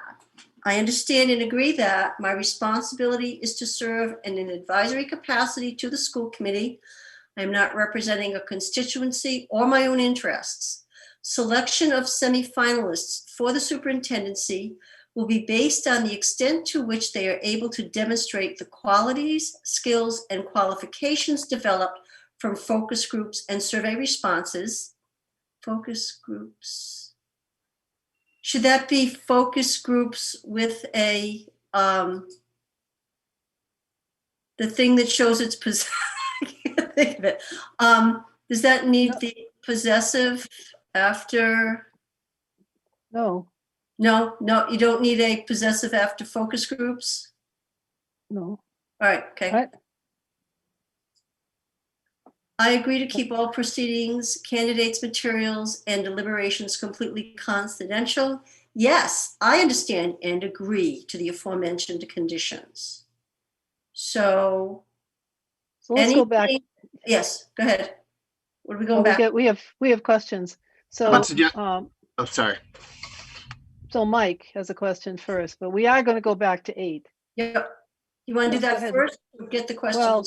I understand and agree that my responsibility is to serve in an advisory capacity to the school committee. I'm not representing a constituency or my own interests. Selection of semifinalists for the superintendency will be based on the extent to which they are able to demonstrate the qualities, skills, and qualifications developed from focus groups and survey responses. Focus groups. Should that be focus groups with a, the thing that shows it's I can't think of it. Does that need the possessive after? No, No, you don't need a possessive after focus groups? no. All right, okay. I- I agree to keep all proceedings, candidates' materials, and deliberations completely confidential. Yes, I understand and agree to the aforementioned conditions. So So let's go back. Yes, go ahead. What are we going Oh, back? we have questions. So, One suggestion. um, Oh, sorry. so Mike has a question first, but we are going to go back to 8. Yep. You want to do Go that ahead. first or get the questions Well,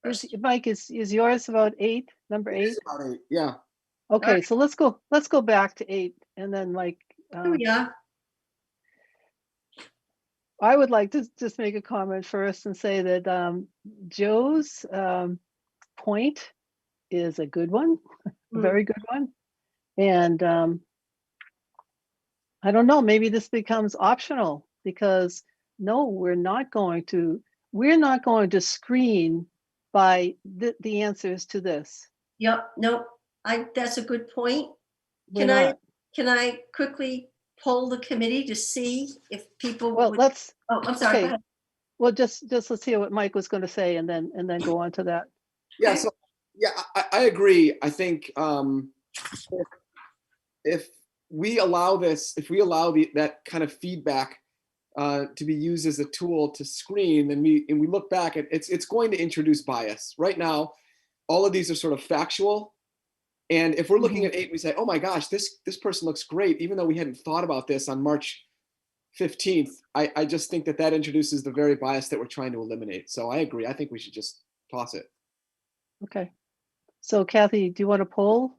first? Mike, is yours about 8, number 8? About 8, yeah. Okay, right. so let's go back to 8, and then Mike. Oh, yeah. I would like to just make a comment first and say that Joe's point is a good one, a very good one. And I don't know, maybe this becomes optional because no, we're not going to screen by the answers to this. Yep, no, that's a good point. We're Can not. I quickly poll the committee to see if people Well, would? let's, Oh, I'm sorry. Go okay. ahead. Well, just let's hear what Mike was going to say and then go on to that. Yeah, so yeah, I agree. I think if we allow this, if we allow that kind of feedback to be used as a tool to screen, then we look back at it's going to introduce bias. Right now, all of these are sort of factual. And if we're looking at 8, we say, oh my gosh, this person looks great, even though we hadn't thought about this on March 15th. I just think that introduces the very bias that we're trying to eliminate. So I agree. I think we should just toss it. Okay. So Kathy, do you want to poll?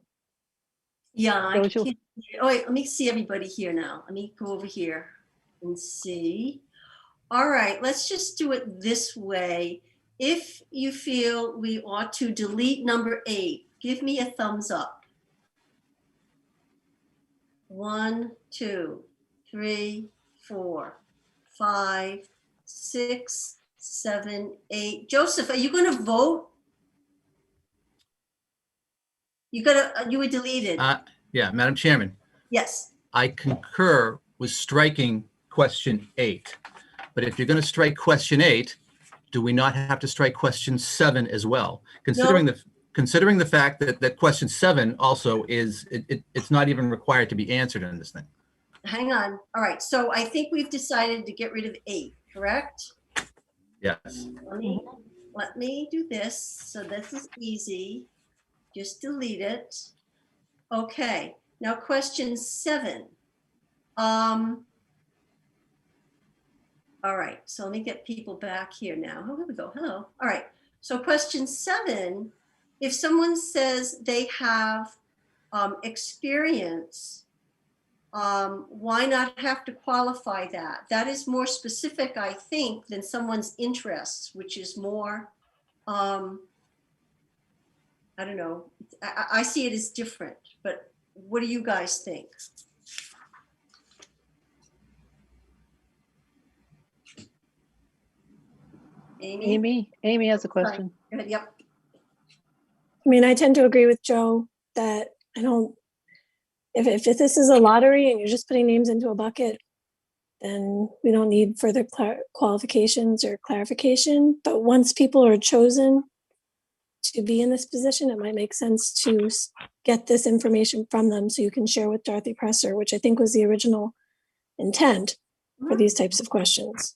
Yeah, I Don't you- can't. Oh, wait, let me see everybody here now. Let me go over here and see. All right, let's just do it this way. If you feel we ought to delete number 8, give me a thumbs up. 1, 2, 3, 4, 5, 6, 7, 8. Joseph, are you going to vote? You were deleted. Yeah, Madam Chairman, Yes. I concur with striking question 8. But if you're going to strike question 8, do we not have to strike question 7 as well? Considering the fact that question 7 also it's not even required to be answered in this thing. Hang on. All right. So I think we've decided to get rid of 8, correct? Yes. Let me do this. So this is easy. Just delete it. Okay. Now question 7. All right. So let me get people back here now. Oh, here we go. Hello. All right. So question 7, if someone says they have experience, why not have to qualify that? That is more specific, I think, than someone's interests, which is more, I don't know. I see it as different, but what do you guys think? Amy? Amy has a question. Go ahead. Yep. I mean, I tend to agree with Joe that I don't, if this is a lottery and you're just putting names into a bucket, then we don't need further qualifications or clarification. But once people are chosen to be in this position, it might make sense to get this information from them so you can share with Dorothy Presser, which I think was the original intent for these types of questions.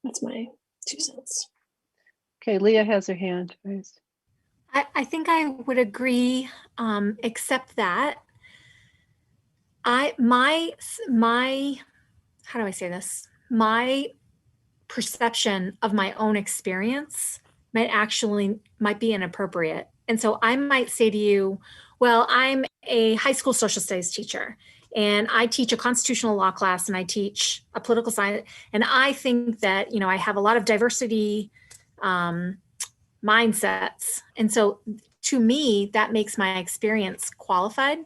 That's my 2 cents. Okay, Leah has her hand raised. I think I would agree, except that my how do I say this? My perception of my own experience might be inappropriate. And so I might say to you, well, I'm a high school social studies teacher and I teach a constitutional law class and I teach a political science. And I think that, you know, I have a lot of diversity mindsets. And so to me, that makes my experience qualified.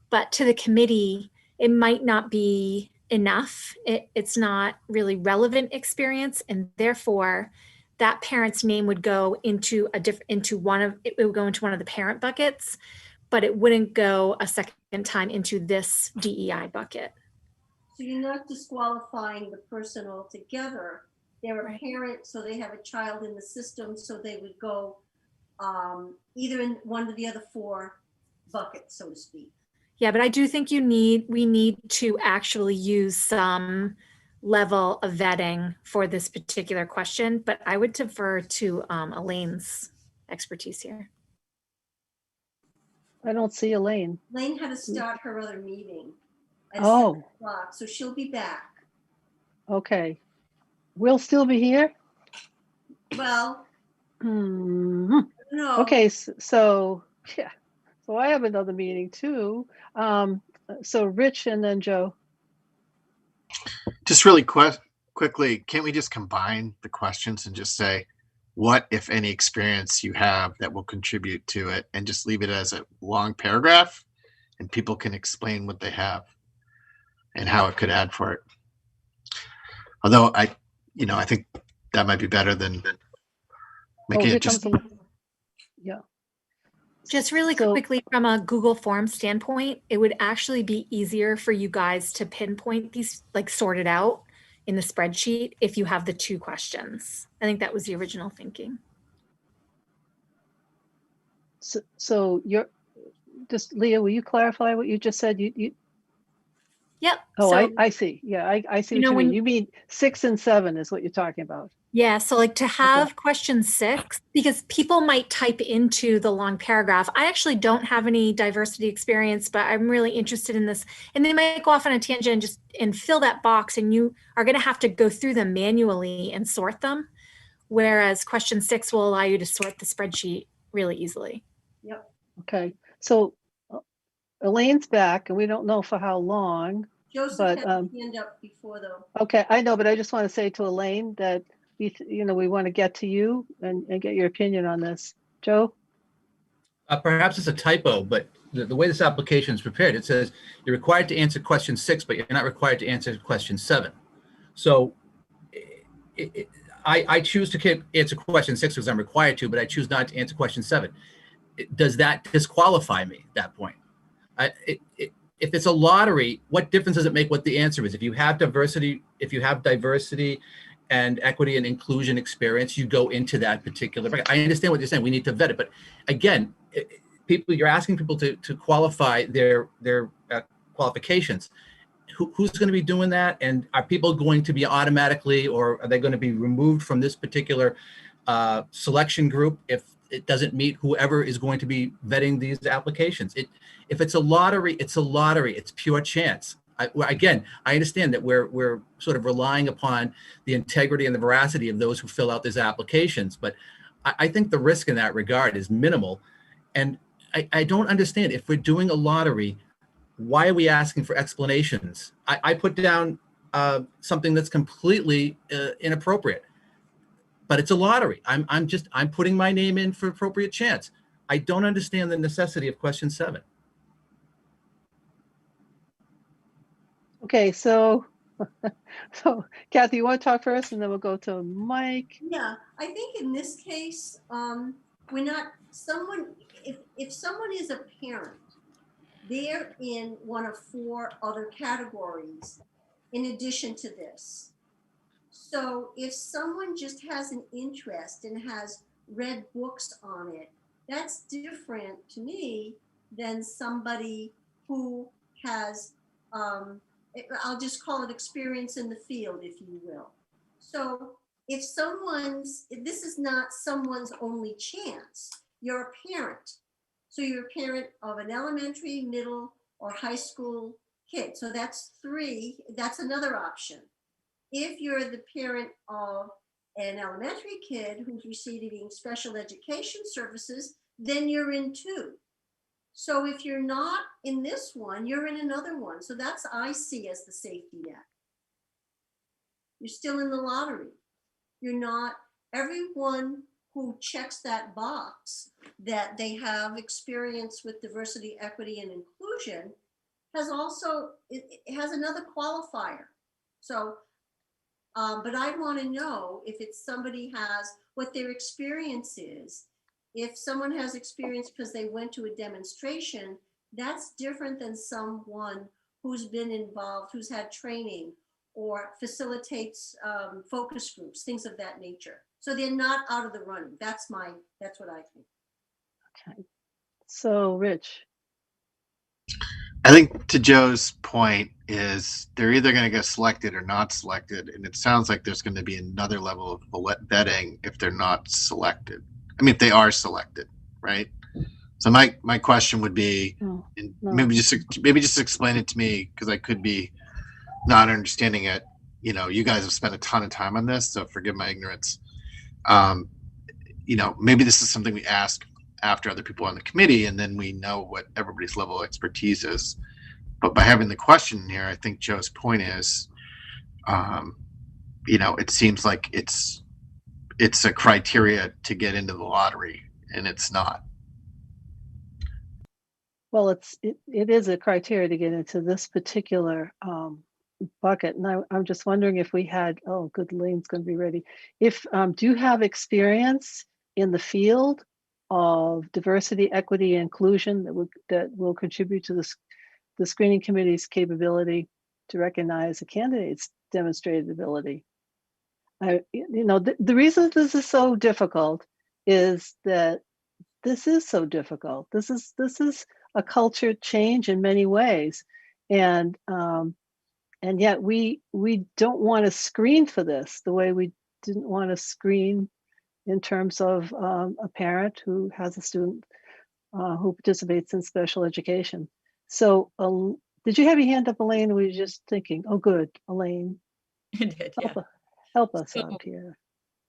But to the committee, it might not be enough. It's not really relevant experience. And therefore, that parent's name would go into one of the parent buckets, but it wouldn't go a second time into this DEI bucket. So you're not disqualifying the person altogether. They're a parent, so they have a child in the system, so they would go either in one of the other 4 buckets, so to speak. Yeah, but I do think we need to actually use some level of vetting for this particular question, but I would defer to Elaine's expertise here. I don't see Elaine. Elaine had to start her other meeting at 7 Oh. o'clock, so she'll be back. Okay. We'll still be here? Well, Mhm. no. Okay, so yeah. So I have another meeting too. So Rich and then Joe. Just really quickly, can't we just combine the questions and just say, what, if any, experience you have that will contribute to it, and just leave it as a long paragraph, and people can explain what they have and how it could add for it. Although I think that might be better than making it just. Yeah. Just really quickly, from a Google Form standpoint, it would actually be easier for you guys to pinpoint these, like sort it out in the spreadsheet if you have the 2 questions. I think that was the original thinking. So you're just, Leah, will you clarify what you just said? Yep. Oh, so, I see. Yeah, I see what you mean. You mean 6 and 7 is what you're talking about. Yeah, so like to have question 6, because people might type into the long paragraph, I actually don't have any diversity experience, but I'm really interested in this. And they might go off on a tangent and fill that box, and you are going to have to go through them manually and sort them. Whereas question 6 will allow you to sort the spreadsheet really easily. Yep. Okay. So Elaine's back and we don't know for how long. Joseph but, had his hand up before though. Okay, I know, but I just want to say to Elaine that we want to get to you and get your opinion on this. Joe? Perhaps it's a typo, but the way this application is prepared, it says you're required to answer question 6, but you're not required to answer question 7. So I choose to answer question 6 because I'm required to, but I choose not to answer question 7. Does that disqualify me at that point? If it's a lottery, what difference does it make what the answer is? If you have diversity and equity and inclusion experience, you go into that particular. I understand what you're saying. We need to vet it, but again, you're asking people to qualify their qualifications. Who's going to be doing that? And are people going to be automatically, or are they going to be removed from this particular selection group if it doesn't meet whoever is going to be vetting these applications? If it's a lottery, it's a lottery. It's pure chance. I understand that we're sort of relying upon the integrity and the veracity of those who fill out these applications, but I think the risk in that regard is minimal. And I don't understand, if we're doing a lottery, why are we asking for explanations? I put down something that's completely inappropriate, but it's a lottery. I'm putting my name in for appropriate chance. I don't understand the necessity of question 7. Okay, so Kathy, you want to talk first and then we'll go to Mike? Yeah, I think in this case, we're not, if someone is a parent, they're in one of 4 other categories. in addition to this. So if someone just has an interest and has read books on it, that's different to me than somebody who has, I'll just call it experience in the field, if you will. So if this is not someone's only chance, you're a parent. So you're a parent of an elementary, middle, or high school kid. So that's 3, that's another option. If you're the parent of an elementary kid who's receiving special education services, then you're in 2. So if you're not in this one, you're in another one. So that's I see as the safety net. You're still in the lottery. You're not, everyone who checks that box that they have experience with diversity, equity, and inclusion has also, it has another qualifier. So, but I want to know if it's somebody has what their experience is. If someone has experience because they went to a demonstration, that's different than someone who's been involved, who's had training or facilitates focus groups, things of that nature. So they're not out of the running. That's what I think. Okay. So Rich. I think to Joe's point is they're either going to get selected or not selected. And it sounds like there's going to be another level of vetting if they're not selected. I mean, if they are selected, right? So my question would be, maybe just explain it to me, because I could be not understanding it. You know, you guys have spent a ton of time on this, so forgive my ignorance. You know, maybe this is something we ask after other people on the committee, and then we know what everybody's level of expertise is. But by having the question here, I think Joe's point is, you know, it seems like it's a criteria to get into the lottery, and it's not. Well, it is a criteria to get into this particular bucket. And I'm just wondering if we had, oh, good, Lane's going to be ready. If, do you have experience in the field of diversity, equity, and inclusion that will contribute to the screening committee's capability to recognize a candidate's demonstrated ability? You know, the reason this is so difficult is that this is so difficult. This is a culture change in many ways, and yet we don't want to screen for this the way we didn't want to screen in terms of a parent who has a student who participates in special education. So, did you have your hand up, Elaine? Or were you just thinking? Oh, good, Elaine. I did, yeah. Help us out here.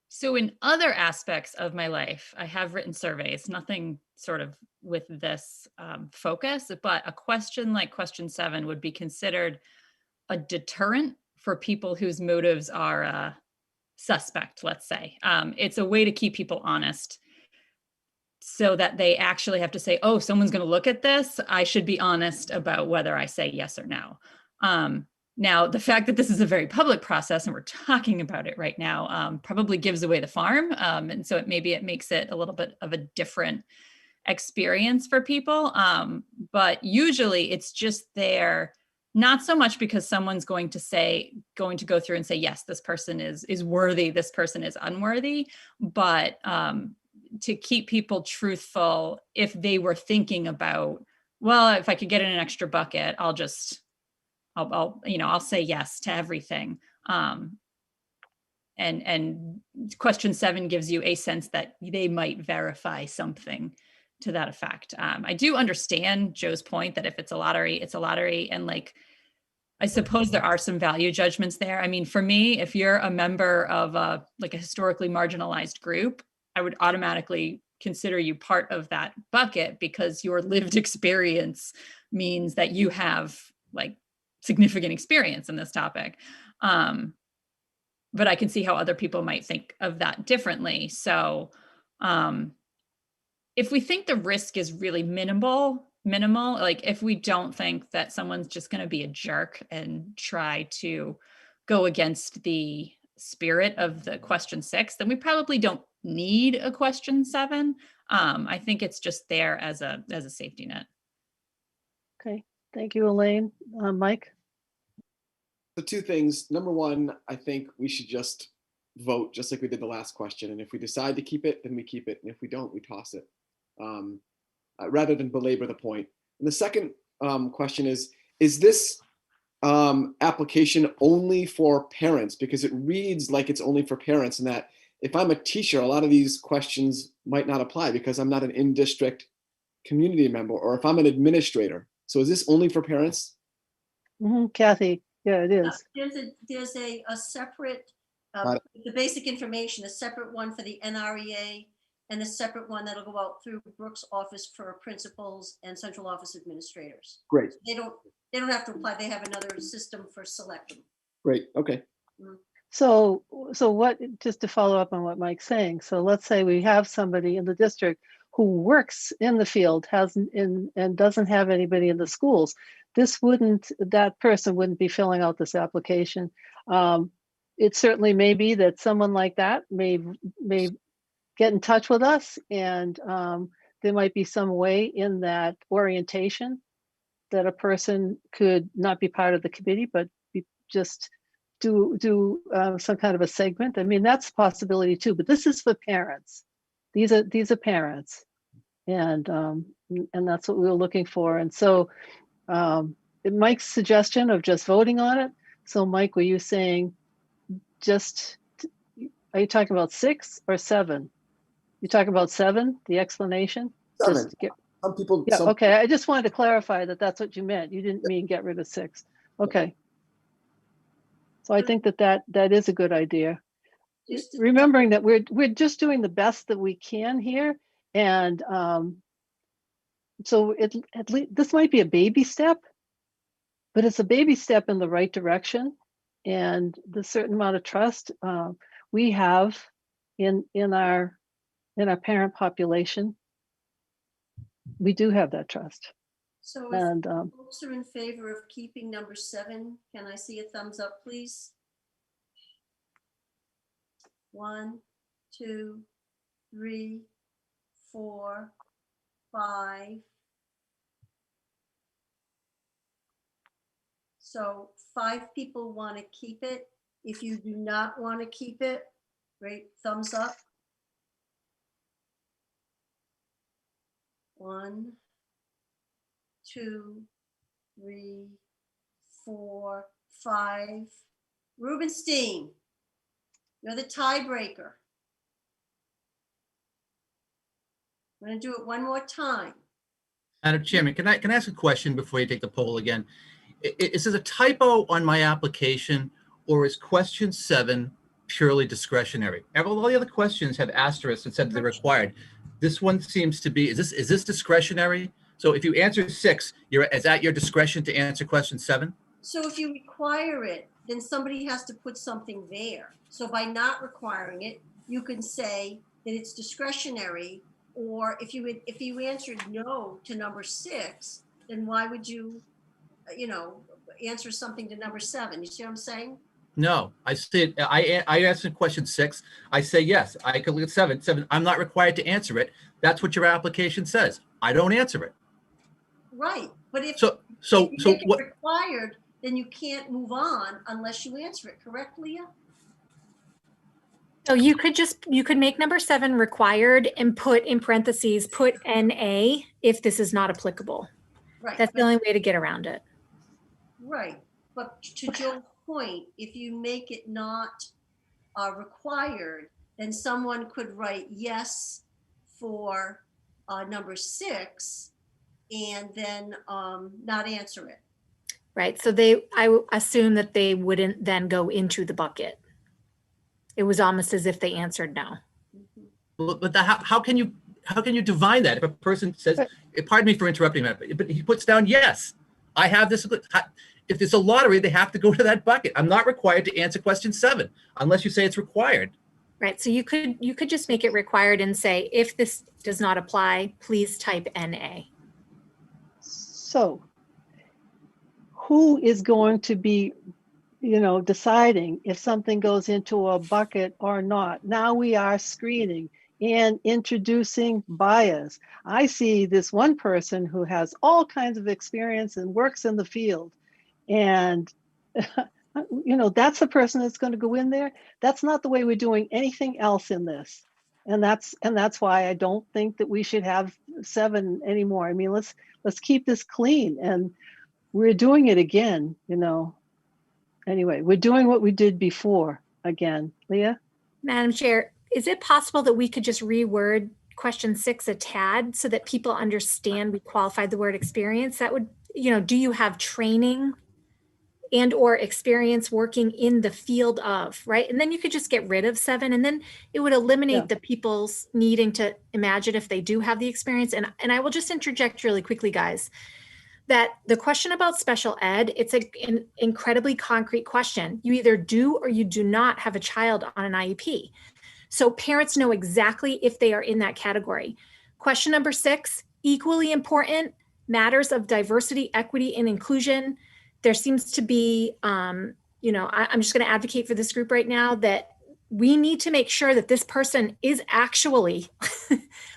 So in other aspects of my life, I have written surveys, nothing sort of with this focus, but a question like question 7 would be considered a deterrent for people whose motives are suspect, let's say. It's a way to keep people honest so that they actually have to say, oh, someone's going to look at this. I should be honest about whether I say yes or no. Now, the fact that this is a very public process and we're talking about it right now probably gives away the farm. And so maybe it makes it a little bit of a different experience for people. But usually it's just there, not so much because someone's going to go through and say, yes, this person is worthy, this person is unworthy, but to keep people truthful if they were thinking about, well, if I could get in an extra bucket, I'll say yes to everything. And question 7 gives you a sense that they might verify something to that effect. I do understand Joe's point that if it's a lottery, it's a lottery. And like, I suppose there are some value judgments there. I mean, for me, if you're a member of a historically marginalized group, I would automatically consider you part of that bucket because your lived experience means that you have like significant experience in this topic. But I can see how other people might think of that differently. So if we think the risk is really minimal, like if we don't think that someone's just going to be a jerk and try to go against the spirit of the question 6, then we probably don't need a question 7. I think it's just there as a safety net. Okay, thank you, Elaine. Mike? So two things. Number one, I think we should just vote just like we did the last question. And if we decide to keep it, then we keep it. And if we don't, we toss it, rather than belabor the point. And the second question is this application only for parents? Because it reads like it's only for parents, and that if I'm a teacher, a lot of these questions might not apply because I'm not an in-district community member, or if I'm an administrator. So is this only for parents? Kathy, yeah, it is. There's a separate, Got the basic information, a separate one for the NREA, and a separate one that'll go out through Brooke's office for principals and central office administrators. Great, They don't have to apply. They have another system for selecting. great, okay. So what, just to follow up on what Mike's saying, so let's say we have somebody in the district who works in the field, and doesn't have anybody in the schools. That person wouldn't be filling out this application. It certainly may be that someone like that may get in touch with us, and there might be some way in that orientation that a person could not be part of the committee, but just do some kind of a segment. I mean, that's a possibility too, but this is for parents. These are parents, and that's what we were looking for. And so Mike's suggestion of just voting on it. So Mike, were you saying are you talking about 6 or 7? You're talking about 7, the explanation? 7. Some people. Yeah, okay, I just wanted to clarify that that's what you meant. You didn't mean get rid of 6. Okay. So I think that is a good idea. Remembering that we're just doing the best that we can here, and so at least this might be a baby step, but it's a baby step in the right direction, and the certain amount of trust we have in our parent population. We do have that trust. So and if folks are in favor of keeping number 7, can I see a thumbs up, please? 1, 2, 3, 4, 5. So 5 people want to keep it. If you do not want to keep it, great, thumbs up. 1, 2, 3, 4, 5. Rubenstein, you're the tiebreaker. I'm going to do it one more time. Madam Chairman, can I ask a question before you take the poll again? Is this a typo on my application, or is question 7 purely discretionary? All the other questions have asterisks that said they're required. This one seems to be, is this discretionary? So if you answer 6, is that your discretion to answer question 7? So if you require it, then somebody has to put something there. So by not requiring it, you can say that it's discretionary. Or if you answered no to number 6, then why would you, answer something to number 7? You see what I'm saying? No, I said I answered question 6. I say yes. I could look at 7. 7. I'm not required to answer it. That's what your application says. I don't answer it. Right, but if so you make it what? Required, then you can't move on unless you answer it. Correct, Leah? So you could make number 7 required and put in parentheses, put NA if this is not applicable. Right. That's the only way to get around it. Right, but to Joe's point, if you make it not required, then someone could write yes for number 6 and then not answer it. Right, so I assume that they wouldn't then go into the bucket. It was almost as if they answered no. But how can you divine that if a person says, pardon me for interrupting that, but he puts down yes, I have this. If it's a lottery, they have to go to that bucket. I'm not required to answer question 7 unless you say it's required. Right, so you could just make it required and say, if this does not apply, please type NA. So who is going to be, deciding if something goes into a bucket or not? Now we are screening and introducing bias. I see this one person who has all kinds of experience and works in the field. And You know, that's the person that's going to go in there. That's not the way we're doing anything else in this. And that's why I don't think that we should have 7 anymore. I mean, let's keep this clean. And we're doing it again, you know. Anyway, we're doing what we did before again. Leah? Madam Chair, is it possible that we could just reword question 6 a tad so that people understand we qualified the word experience? That would, you know, do you have training and or experience working in the field of, right? And then you could just get rid of 7, and then it would eliminate the people's needing to imagine if they do have the experience. And I will just interject really quickly, guys, that the question about special ed, it's an incredibly concrete question. You either do or you do not have a child on an IEP. So parents know exactly if they are in that category. Question number 6, equally important, matters of diversity, equity, and inclusion. There seems to be, you know, I'm just going to advocate for this group right now that we need to make sure that this person is actually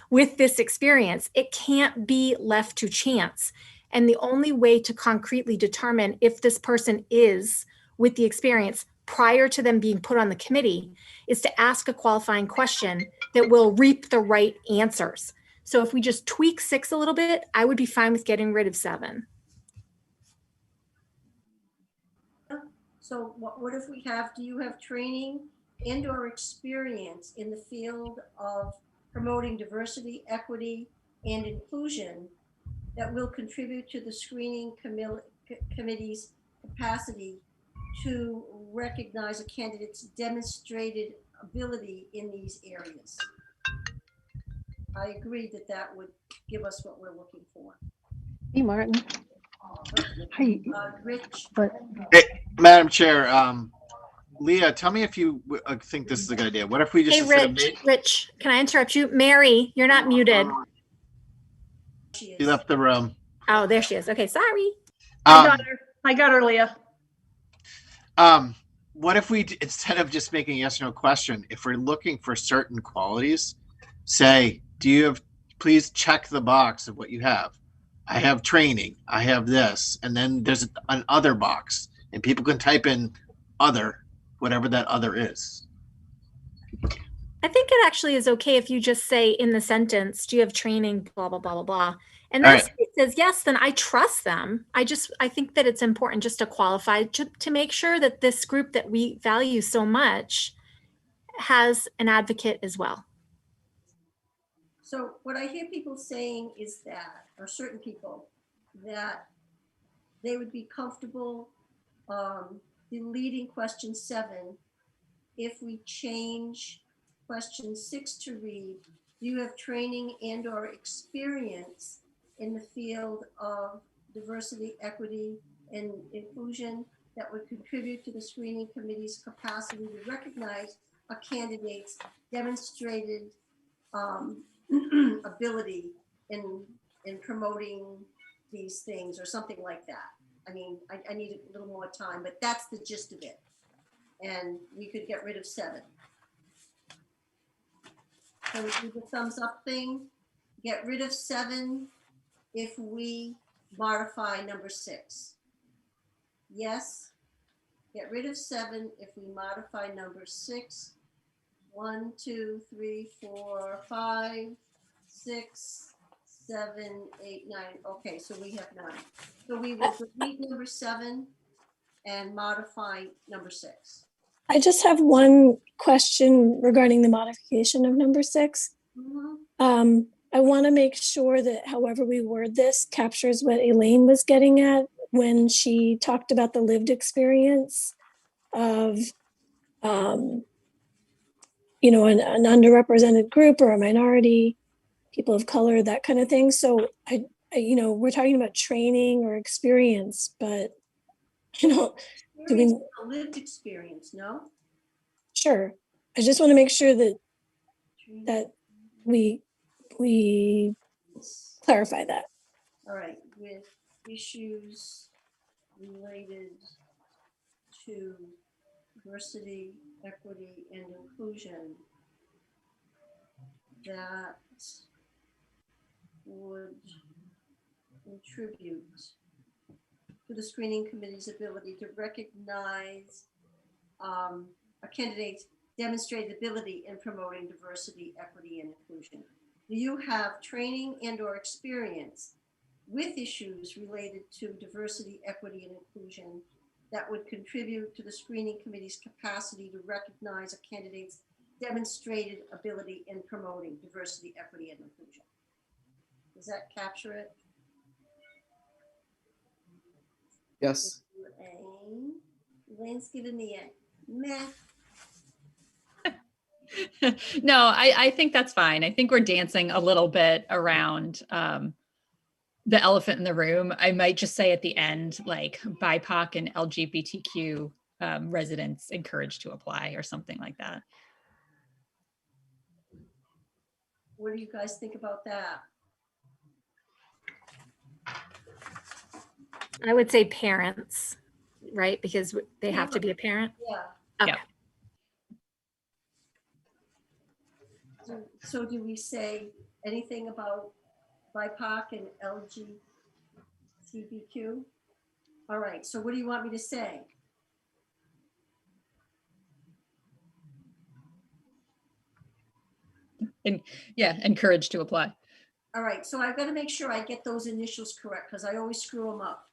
with this experience. It can't be left to chance. And the only way to concretely determine if this person is with the experience prior to them being put on the committee is to ask a qualifying question that will reap the right answers. So if we just tweak 6 a little bit, I would be fine with getting rid of 7. So what if we have, do you have training and or experience in the field of promoting diversity, equity, and inclusion that will contribute to the screening committee's capacity to recognize a candidate's demonstrated ability in these areas? I agree that that would give us what we're looking for. Hey, Martin. Hi. Rich. Hey, Madam Chair, Leah, tell me if you think this is a good idea. What if we just Hey, Rich, can I interrupt you? Mary, you're not muted. She left the room. Oh, there she is. Okay, sorry. I got her, Leah. What if we, instead of just making a yes or no question, if we're looking for certain qualities, say, do you have, please check the box of what you have. I have training, I have this, and then there's an other box, and people can type in other, whatever that other is. I think it actually is okay if you just say in the sentence, do you have training, blah, blah, blah, blah, blah. And then if it says yes, then I trust them. I think that it's important just to qualify to make sure that this group that we value so much has an advocate as well. So what I hear people saying is that, or certain people, that they would be comfortable deleting question 7 if we change question 6 to read, do you have training and or experience in the field of diversity, equity, and inclusion that would contribute to the screening committee's capacity to recognize a candidate's demonstrated ability in promoting these things or something like that. I mean, I need a little more time, but that's the gist of it. And we could get rid of 7. So we do the thumbs up thing, get rid of 7 if we modify number 6. Yes, get rid of 7 if we modify number 6. 1, 2, 3, 4, 5, 6, 7, 8, 9. Okay, so we have 9. So we will delete number 7 and modify number 6. I just have one question regarding the modification of number 6. Mm-hmm. I want to make sure that however we word this captures what Elaine was getting at when she talked about the lived experience of you know, an underrepresented group or a minority, people of color, that kind of thing. So I you know, we're talking about training or experience, but you know, do we lived experience? No. Sure. I just want to make sure that we clarify that. All right, with issues related to diversity, equity, and inclusion that would contribute to the screening committee's ability to recognize a candidate's demonstrated ability in promoting diversity, equity, and inclusion. Do you have training and or experience with issues related to diversity, equity, and inclusion that would contribute to the screening committee's capacity to recognize a candidate's demonstrated ability in promoting diversity, equity, and inclusion? Does that capture it? Yes. Elaine's giving me a meh. No, I think that's fine. I think we're dancing a little bit around the elephant in the room. I might just say at the end, like BIPOC and LGBTQ residents encouraged to apply or something like that. What do you guys think about that? I would say parents, right? Because they have to be a parent. Yeah. Okay. Yeah. So do we say anything about BIPOC and LGBTQ? All right, so what do you want me to say? And yeah, encouraged to apply. All right, so I've got to make sure I get those initials correct because I always screw them up.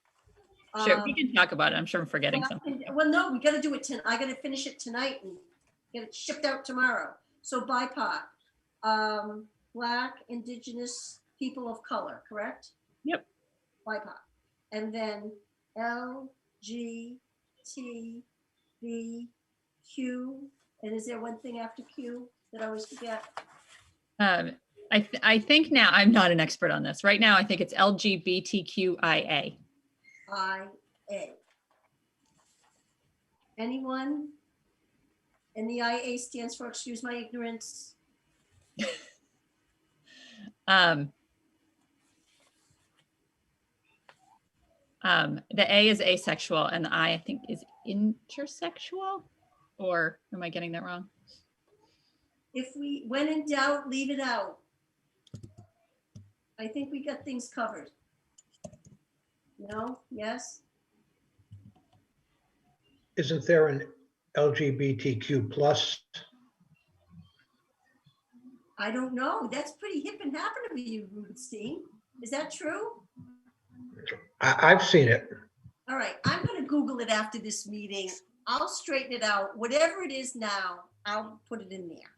Sure, we can talk about it. I'm sure I'm forgetting something. Well, no, we got to do it. I got to finish it tonight and get it shipped out tomorrow. So BIPOC, Black, Indigenous, people of color, correct? Yep. BIPOC. And then LGBTQ. And is there one thing after Q that I always forget? I think now, I'm not an expert on this. Right now, I think it's LGBTQIA. IA. Anyone? And the IA stands for, excuse my ignorance. The A is asexual and the I think is intersexual, or am I getting that wrong? If we, when in doubt, leave it out. I think we got things covered. No? Yes? Isn't there an LGBTQ plus? I don't know. That's pretty hip and happening to you, Rubenstein. Is that true? I've seen it. All right, I'm going to Google it after this meeting. I'll straighten it out. Whatever it is now, I'll put it in there.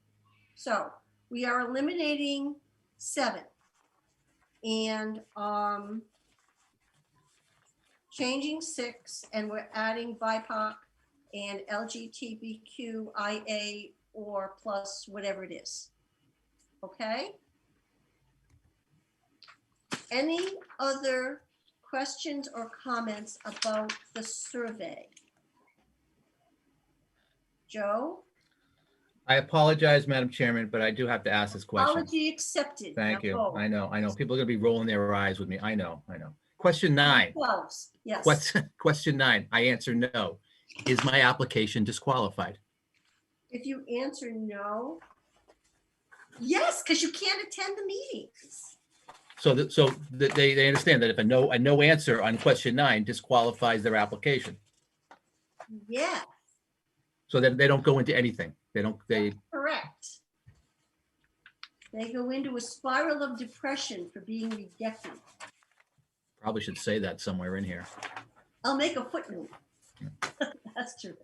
So we are eliminating 7 and changing 6, and we're adding BIPOC and LGBTQIA or plus whatever it is. Okay? Any other questions or comments about the survey? Joe? I apologize, Madam Chairman, but I do have to ask this question. Apology accepted. Thank Now you. go. I know. People are gonna be rolling their eyes with me. I know. Question 9. 12, yes. Question 9. I answer no. Is my application disqualified? If you answer no, yes, because you can't attend the meetings. So they understand that if a no answer on question 9 disqualifies their application. Yeah, So that they don't go into anything. correct. They go into a spiral of depression for being rejected. Probably should say that somewhere in here. I'll make a footnote. That's true.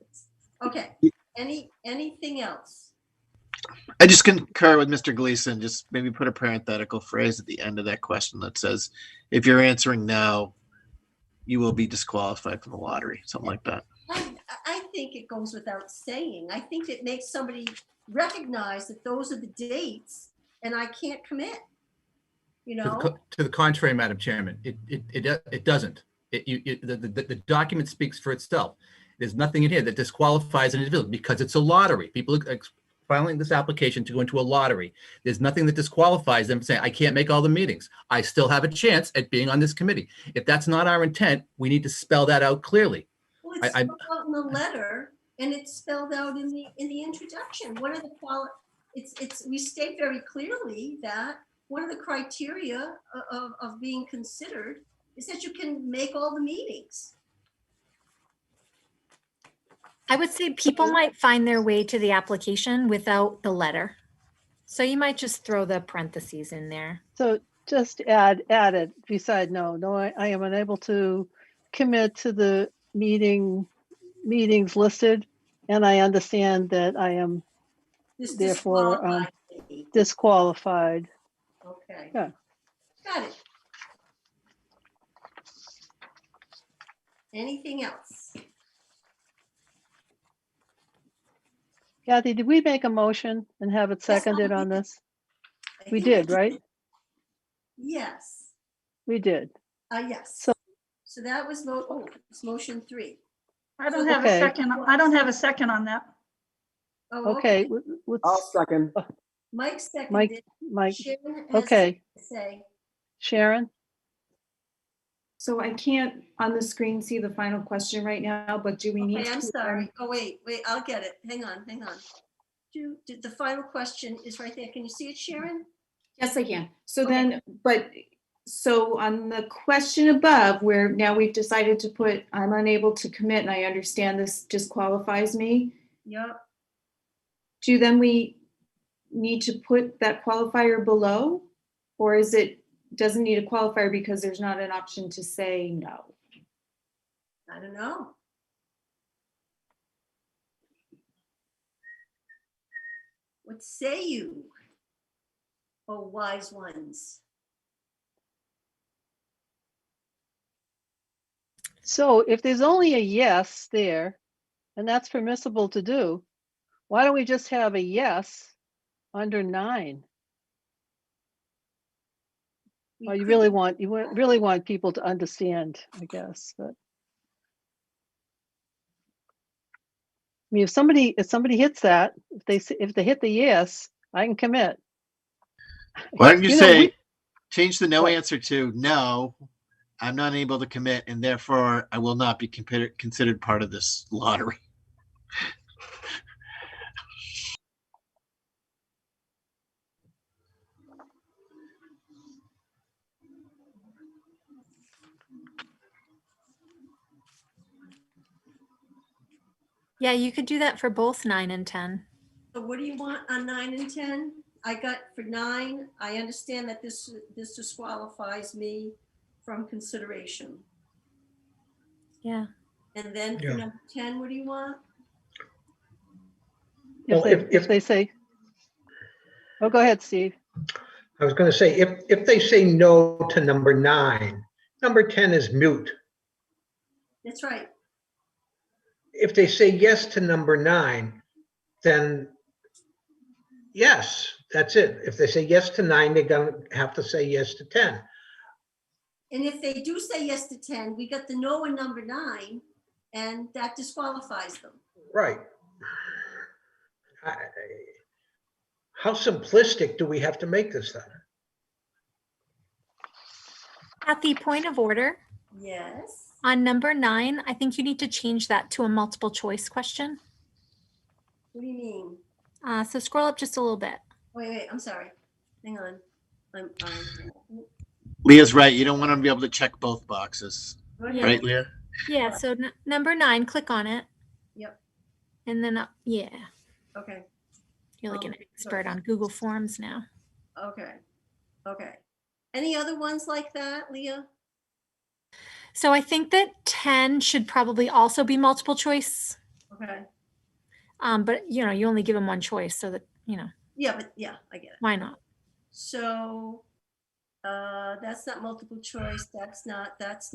Okay, anything else? I just concur with Mr. Gleason. Just maybe put a parenthetical phrase at the end of that question that says, if you're answering no, you will be disqualified from the lottery, something like that. I think it goes without saying. I think it makes somebody recognize that those are the dates and I can't commit, you know? To the contrary, Madam Chairman, it doesn't. The document speaks for itself. There's nothing in here that disqualifies an individual because it's a lottery. People are filing this application to go into a lottery. There's nothing that disqualifies them from saying, I can't make all the meetings. I still have a chance at being on this committee. If that's not our intent, we need to spell that out clearly. Well, it's spelled out in the letter and it's spelled out in the introduction. What are the we state very clearly that one of the criteria of being considered is that you can make all the meetings. I would say people might find their way to the application without the letter. So you might just throw the parentheses in there. So just add it beside no, I am unable to commit to the meetings listed. And I understand that I am This therefore disqualifies me. disqualified. Okay. Yeah. Got it. Anything else? Kathy, did we make a motion and have it seconded on this? I We think I did, right? Yes. We did. Yes. So- So that was it's motion 3. I don't have a Okay. second. I don't have a second on that. Oh, Okay. I'll second. Mike seconded. Mike, Sharon has okay. to say. Sharon? So I can't on the screen see the final question right now, but do we need Okay, I'm to? sorry. Oh, wait, I'll get it. Hang on. Did the final question is right there. Can you see it, Sharon? Yes, I can. So Okay. so on the question above, where now we've decided to put, I'm unable to commit, and I understand this disqualifies me. Yep. Then we need to put that qualifier below? Or doesn't need a qualifier because there's not an option to say no? I don't know. What say you, oh wise ones? So if there's only a yes there, and that's permissible to do, why don't we just have a yes under 9? Well, you really want people to understand, I guess, but. I mean, if somebody hits that, if they hit the yes, I can commit. Why don't you know, say, change the no What? answer to no, I'm not able to commit, and therefore I will not be considered part of this lottery. Yeah, you could do that for both 9 and 10. So what do you want on 9 and 10? I got for 9, I understand that this disqualifies me from consideration. Yeah. And then for Yeah. number 10, what do you want? Well, if they say, oh, go ahead, Steve. I was going to say, if they say no to number 9, number 10 is mute. That's right. If they say yes to number 9, then yes, that's it. If they say yes to 9, they're going to have to say yes to 10. And if they do say yes to 10, we got the no in number 9, and that disqualifies them. Right. How simplistic do we have to make this then? At the point of order, Yes. on number 9, I think you need to change that to a multiple choice question. What do you mean? So scroll up just a little bit. Wait, I'm sorry. Hang on. Leah's right. You don't want to be able to check both boxes. Yeah. Right, Leah? Yeah, so number 9, click on it. Yep. And then up, yeah. Okay. You're like an expert on Google Forms now. Okay. Any other ones like that, Leah? So I think that 10 should probably also be multiple choice. Okay. But you only give them one choice so that, Yeah, I get it. why not? So that's not multiple choice. That's not. Is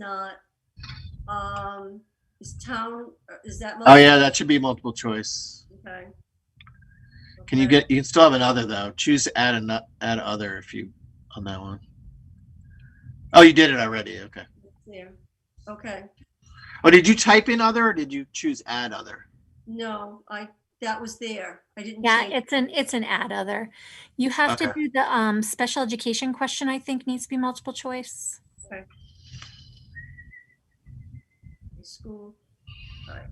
that multiple? Oh yeah, that should be multiple choice. Okay. You can still have another though. Choose add other if you on that one. Oh, you did it already. Okay. There. Okay. Oh, did you type in other or did you choose add other? No, that was there. I didn't. Yeah, change. it's an add other. You have to do the special education question, I think needs to be multiple choice. Okay. School. All right.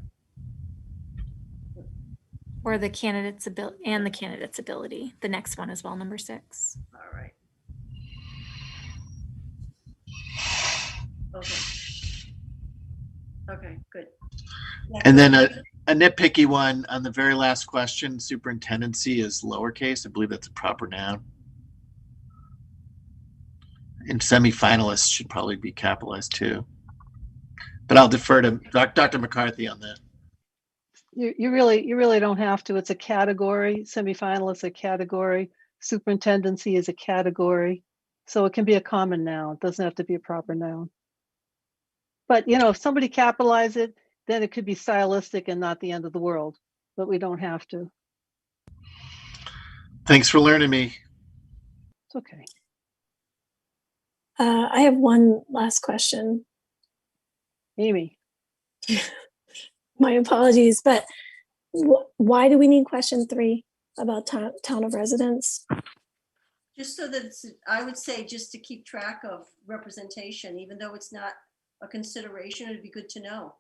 Or the candidate's ability and the candidate's ability. The next one as well, number 6. All right. Okay. Okay, good. And then a nitpicky one on the very last question. Superintendency is lowercase. I believe that's a proper noun. And semifinalists should probably be capitalized too. But I'll defer to Dr. McCarthy on that. You really don't have to. It's a category. Semifinalist a category. Superintendency is a category. So it can be a common noun. It doesn't have to be a proper noun. But you know, if somebody capitalize it, then it could be stylistic and not the end of the world. But we don't have to. Thanks for learning me. It's okay. I have one last question. Amy. My apologies, but why do we need question 3 about town of residence? Just so that it's, I would say, just to keep track of representation, even though it's not a consideration, it'd be good to know.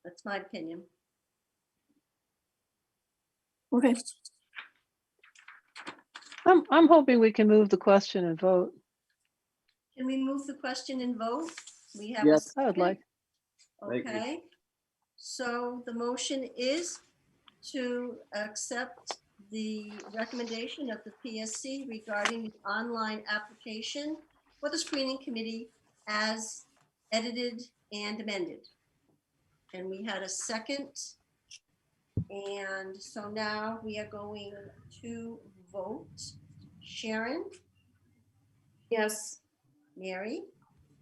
That's my opinion. Okay. I'm hoping we can move the question and vote. Can we move the question and vote? We have. Yes. I would like. I agree. Okay. So the motion is to accept the recommendation of the PSC regarding the online application for the screening committee as edited and amended. And we had a second. And so now we are going to vote. Sharon, Yes. Mary,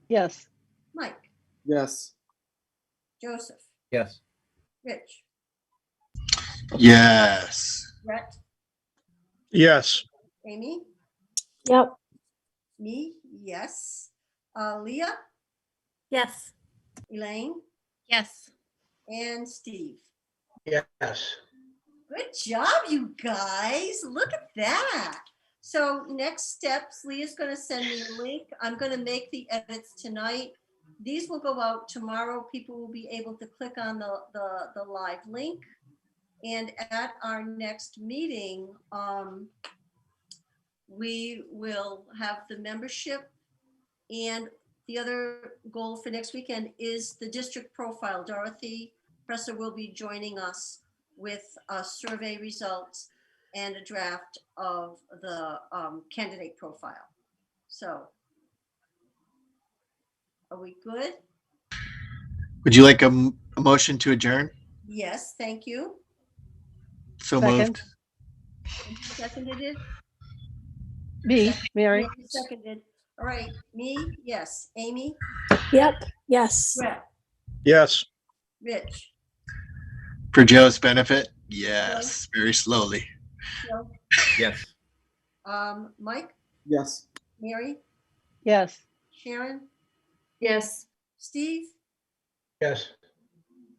Yes. Mike, Yes. Joseph, Yes. Rich, Yes. Brett, Yes. Amy, Yep. me, yes. Leah, Yes. Elaine, Yes. and Steve. Yes. Good job, you guys. Look at that. So next steps, Leah's going to send me a link. I'm going to make the edits tonight. These will go out tomorrow. People will be able to click on the live link. And at our next meeting, we will have the membership. And the other goal for next weekend is the district profile. Dorothy Presser will be joining us with survey results and a draft of the candidate profile. So, are we good? Would you like a motion to adjourn? Yes, thank you. So Second. moved. And who seconded it? Me, Mary. Mary seconded. All right, me, yes. Amy, Yep. Yes. Brett, Yes. Rich, For Joe's benefit? Yes. Very slowly. Joe, Yes. Mike, Yes. Mary, Yes. Sharon, Yes. Steve, Yes.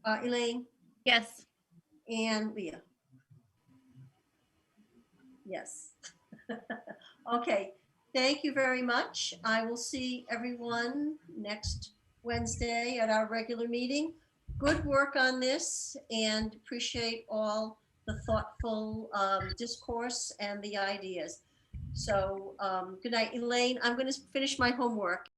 Elaine, Yes. and Leah. Yes. Okay, thank you very much. I will see everyone next Wednesday at our regular meeting. Good work on this and appreciate all the thoughtful discourse and the ideas. So good night, Elaine. I'm going to finish my homework